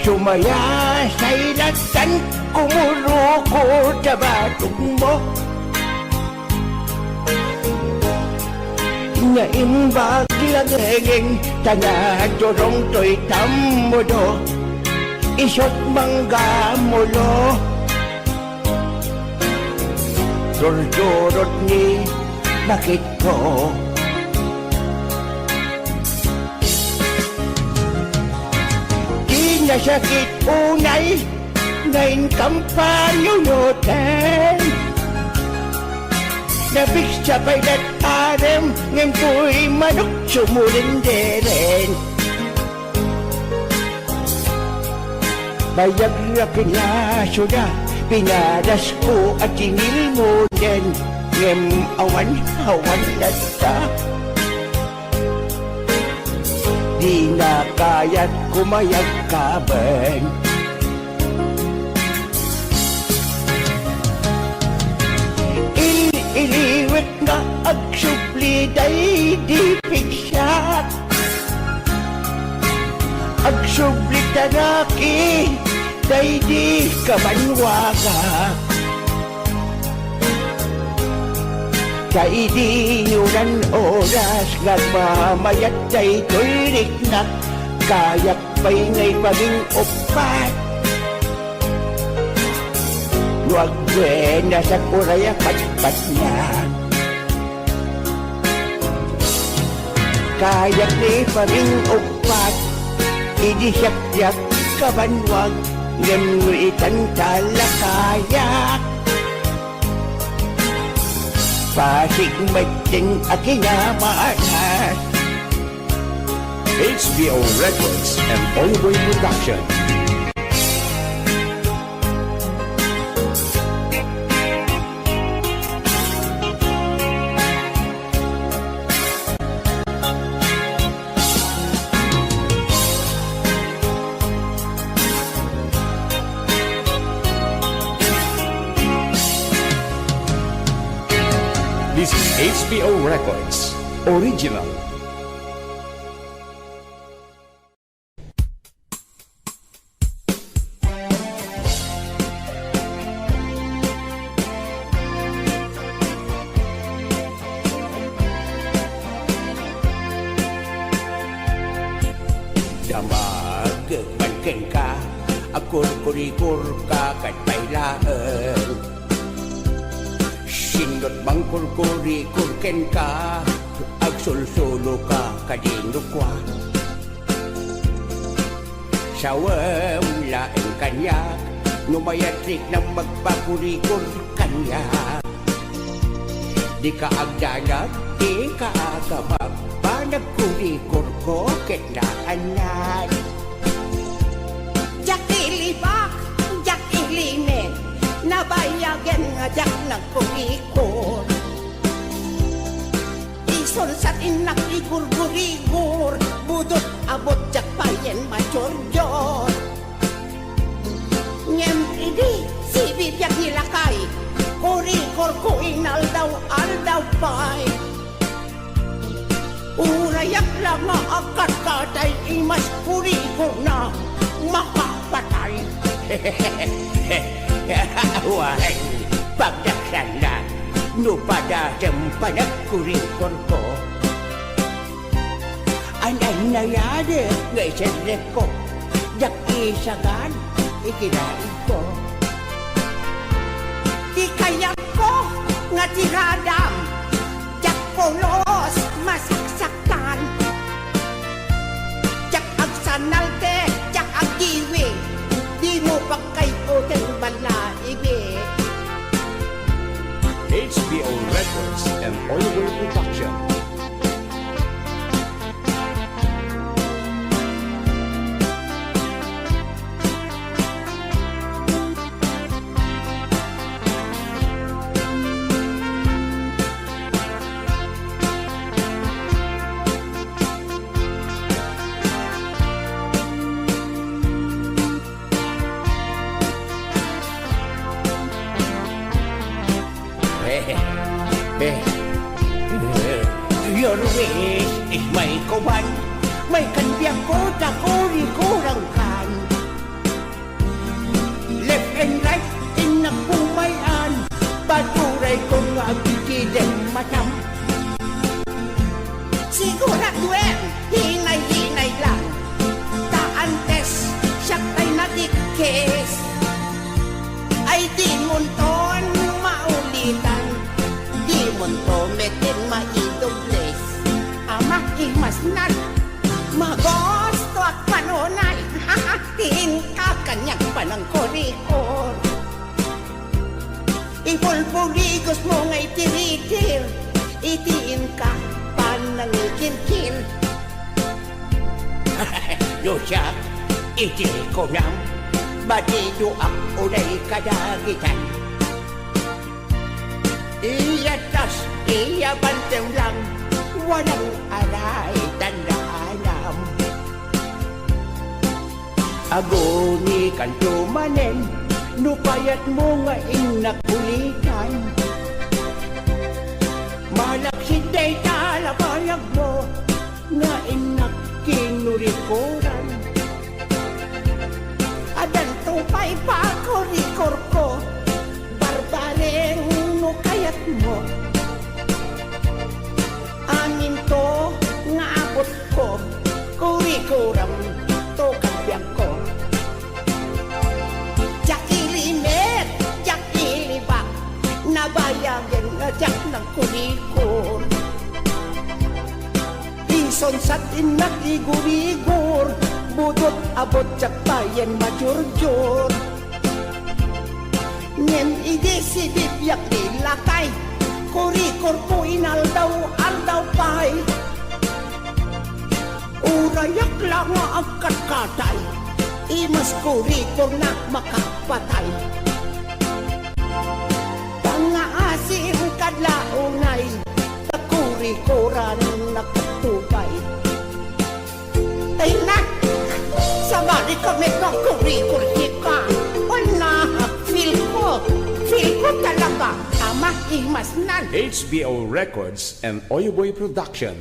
Sumaya sa ilatan, kumuruko sa batong mo. Naimbag lageng, tanadorong to'y tamudo. Isot mangga mulo. Durdurot ni bakit ko. Nasakit unay, ngayon kampanyunutan. Nabik sa paydat arem, ngayon ko'y manok sumulinderen. Bayag na pinaso na, pinadas ko at tinil mo din. Ngayon awan-awan na ta. Di na kaya't kumayag kaban. Iliwit nga agsubli day di pigsyak. Agsubli tanaki day di kamanwaga. Kay di yunan oras, nagmamayat day tulirik na, kayak pa'y ngay paging upat. Huwag na sa kuraya pat-pat na. Kayak ni paging upat, idisyak-yak kabanwag, ngamuitan talakayak. Pasig magting akinamanas. HBO Records and Oyoboy Production. This is HBO Records, original. Damag manken ka, akur-kurikur ka kat pailaan. Sindot bang kurkuri-kurken ka, agsulsulo ka kadino kwa. Sawam laeng kanya, numayatrik ng magpakurikur kanya. Di ka agdanag, di ka agamag, panagkurikur ko kitnaanan. Jak ilibak, jak ilimen, nabayagan nga jak ng kurikor. Ison sa inak igur-gurigur, budot abot jak payen major-jor. Ngem idi, si bibyak nilakay, kurikor ko inaldaw-aldaw pay. Urayak lang nga akat katay, imas kurikor na makapatay. Wahai pagdaksana, no pada panagkurikor ko. Anay nayade ngay sedek ko, jak isagan ikinain ko. Di kaya ko nga tiradam, jak polos masaksakan. Jak agsanalte, jak agiwi, di mo pagkay ko ng balaigi. HBO Records and Oliver Production. Your wish is my command. May kanbiyang ko, takuri-kurang kan. Left and right, inapumayan. Paturay ko nga bigideng matam. Siguraduen, hinay-hinay lang. Taantes, siya tay nadikis. Ay di munton maulitan. Di munton metin maidogles. Ama imasnan, magosto at panonay. Tiin ka kanyang panang korikor. Ipulpuligos mo nga'y tiritir. Itiin ka panang ikirkir. Lusak, iti ko nang batido ang unay kadagitan. Iyatas, iyabantem lang, walang aray tandaalam. Agoni kan tumanen, nupayat mo nga inakulitan. Malaksid day talabayag mo, nga inakinurikoran. Adan tupay pa korikor ko, barbareng no kayat mo. Amin to nga abot ko, kurikuram to kabyak ko. Jak ilimet, jak ilibak, nabayagan nga jak ng kurikor. Ison sa inak igur-igur, budot abot jak payen majur-jur. Ngem ide si bibyak nilakay, kurikor ko inaldaw-aldaw pay. Urayak lang nga agkat katay, imas kurikor na makapatay. Pangaasin kadlaunay, takurikoran nakatubay. Tingnan, sabali kami ng kurikor hika. Wala, feel ko talaga, ama imasnan. HBO Records and Oyoboy Production.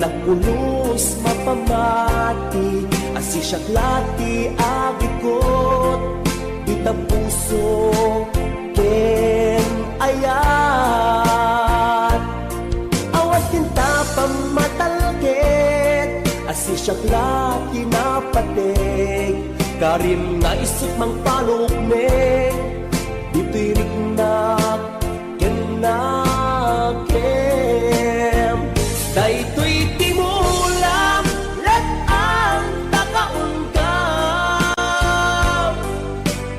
nakulos mapamati, asi syaklati agikot, di puso ken ayat. Awas kinta pamatalket, asi syaklati napatek, karim nga isip mang palukneng, dito'y rignak ken nakem. Daytoy timulam, let ang takaungkam.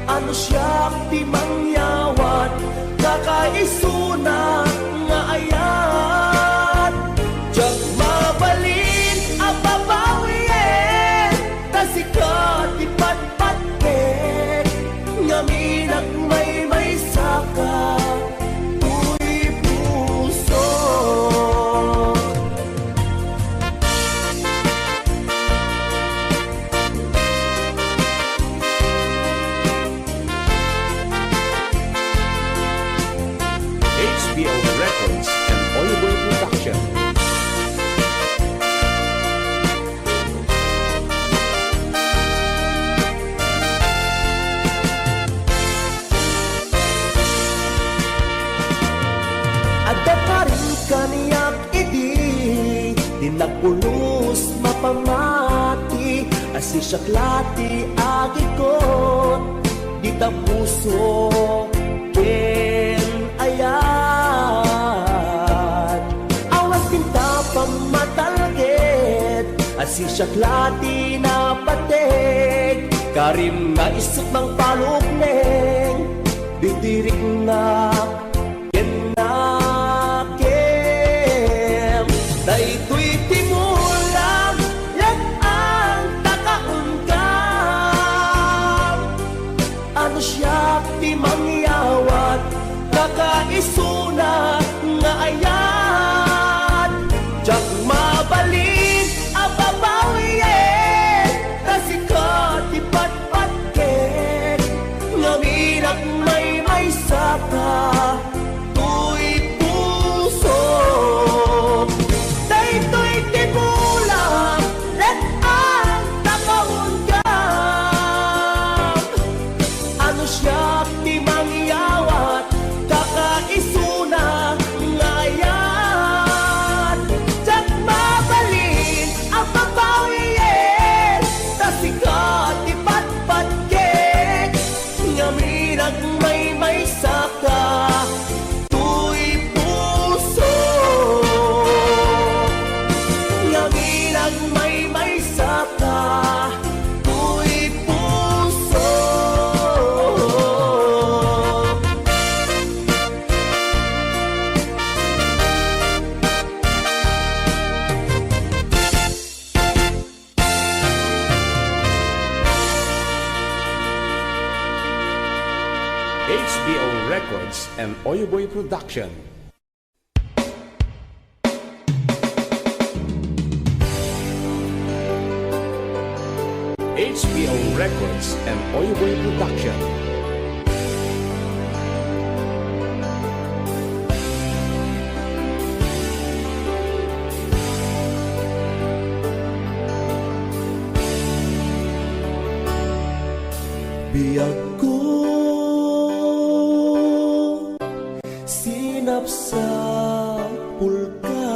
Ano siya di mangyawat, kakaisuna nga ayat. Diyak mabalin ang babawin, kasikat ipatpatket, ngaminag may saka, tuy puso. HBO Records and Oliver Production. Ada ka rin kaniyak idi, di nagpulos mapamati, asi syaklati agikot, di puso ken ayat. Awas tinta pamatalget, asi syaklati napatek, karim nga isip mang palukneng, ditirik na kenakem. Daytoy timulang, yan ang takaungkam. Ano siya di mangyawat, kakaisuna nga ayat. Diyak mabalin ang babawin, kasikat ipatpatket, ngaminag may saka, tuy puso. Daytoy timulang, let ang takaungkam. Ano siya di mangyawat, kakaisuna nga ayat. Diyak mabalin ang babawin, kasikat ipatpatket, ngaminag may saka, tuy puso. Ngaminag may saka, tuy puso. HBO Records and Oyoboy Production. HBO Records and Oyoboy Production. Biyag ko sinap sa pulka,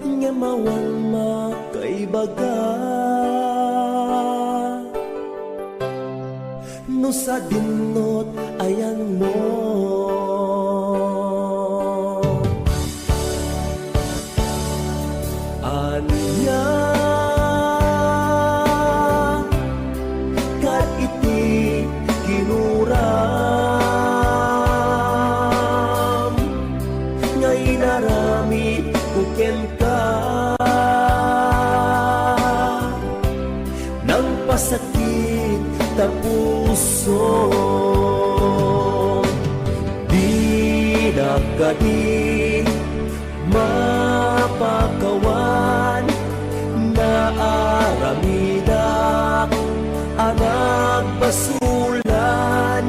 nga mawang makaibaga, no sa dinot ayan mo. Anya kat iti kinuram, ngay naramit kuken ka, nang pasakit ta puso. Di nakadi mapakawan, naaramidak anag basulan,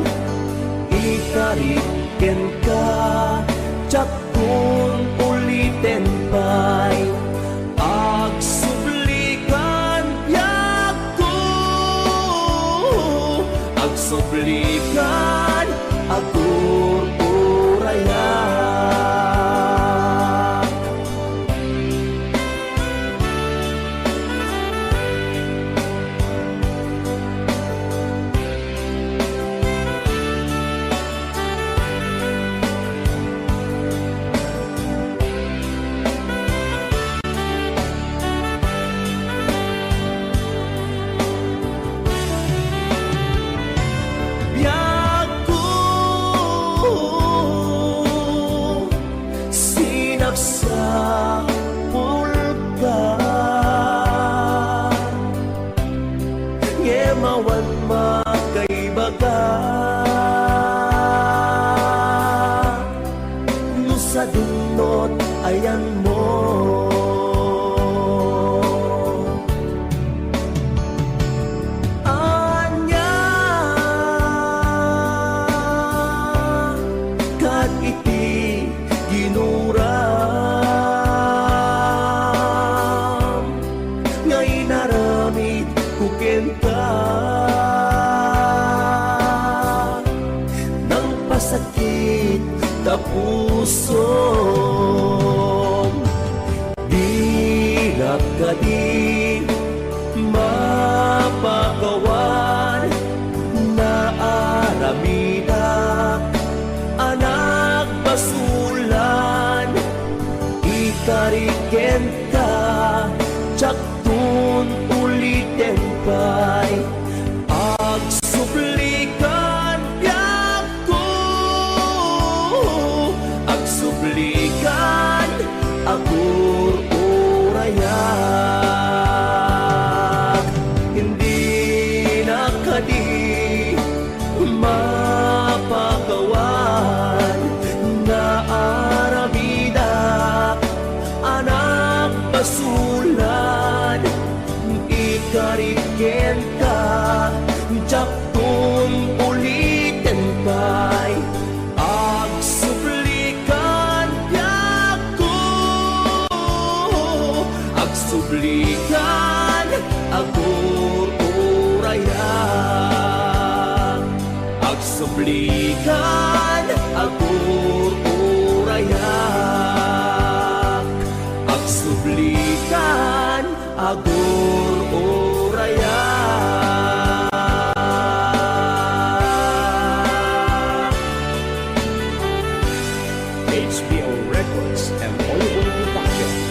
ikariken ka, tsak ko Agsublikan agur uraya. Biyaku sinapsa pulka ngemawan makaibaga nusa dunot ayan mo anya kat iti ginuram ngay naramid kukenta ng pasakit ta puso di nakadi mapagawan na aramida anak basulan itariken ka tsaktun ulitin pa'y agsublikan biyaku agsublikan agur urayak hindi nakadi mapagawan na aramida anak basulan ikariken ka tsaktun ulitin pa'y agsublikan biyaku agsublikan agur urayak agsublikan agur urayak agsublikan agur urayak. HBO Records and Oliver Production.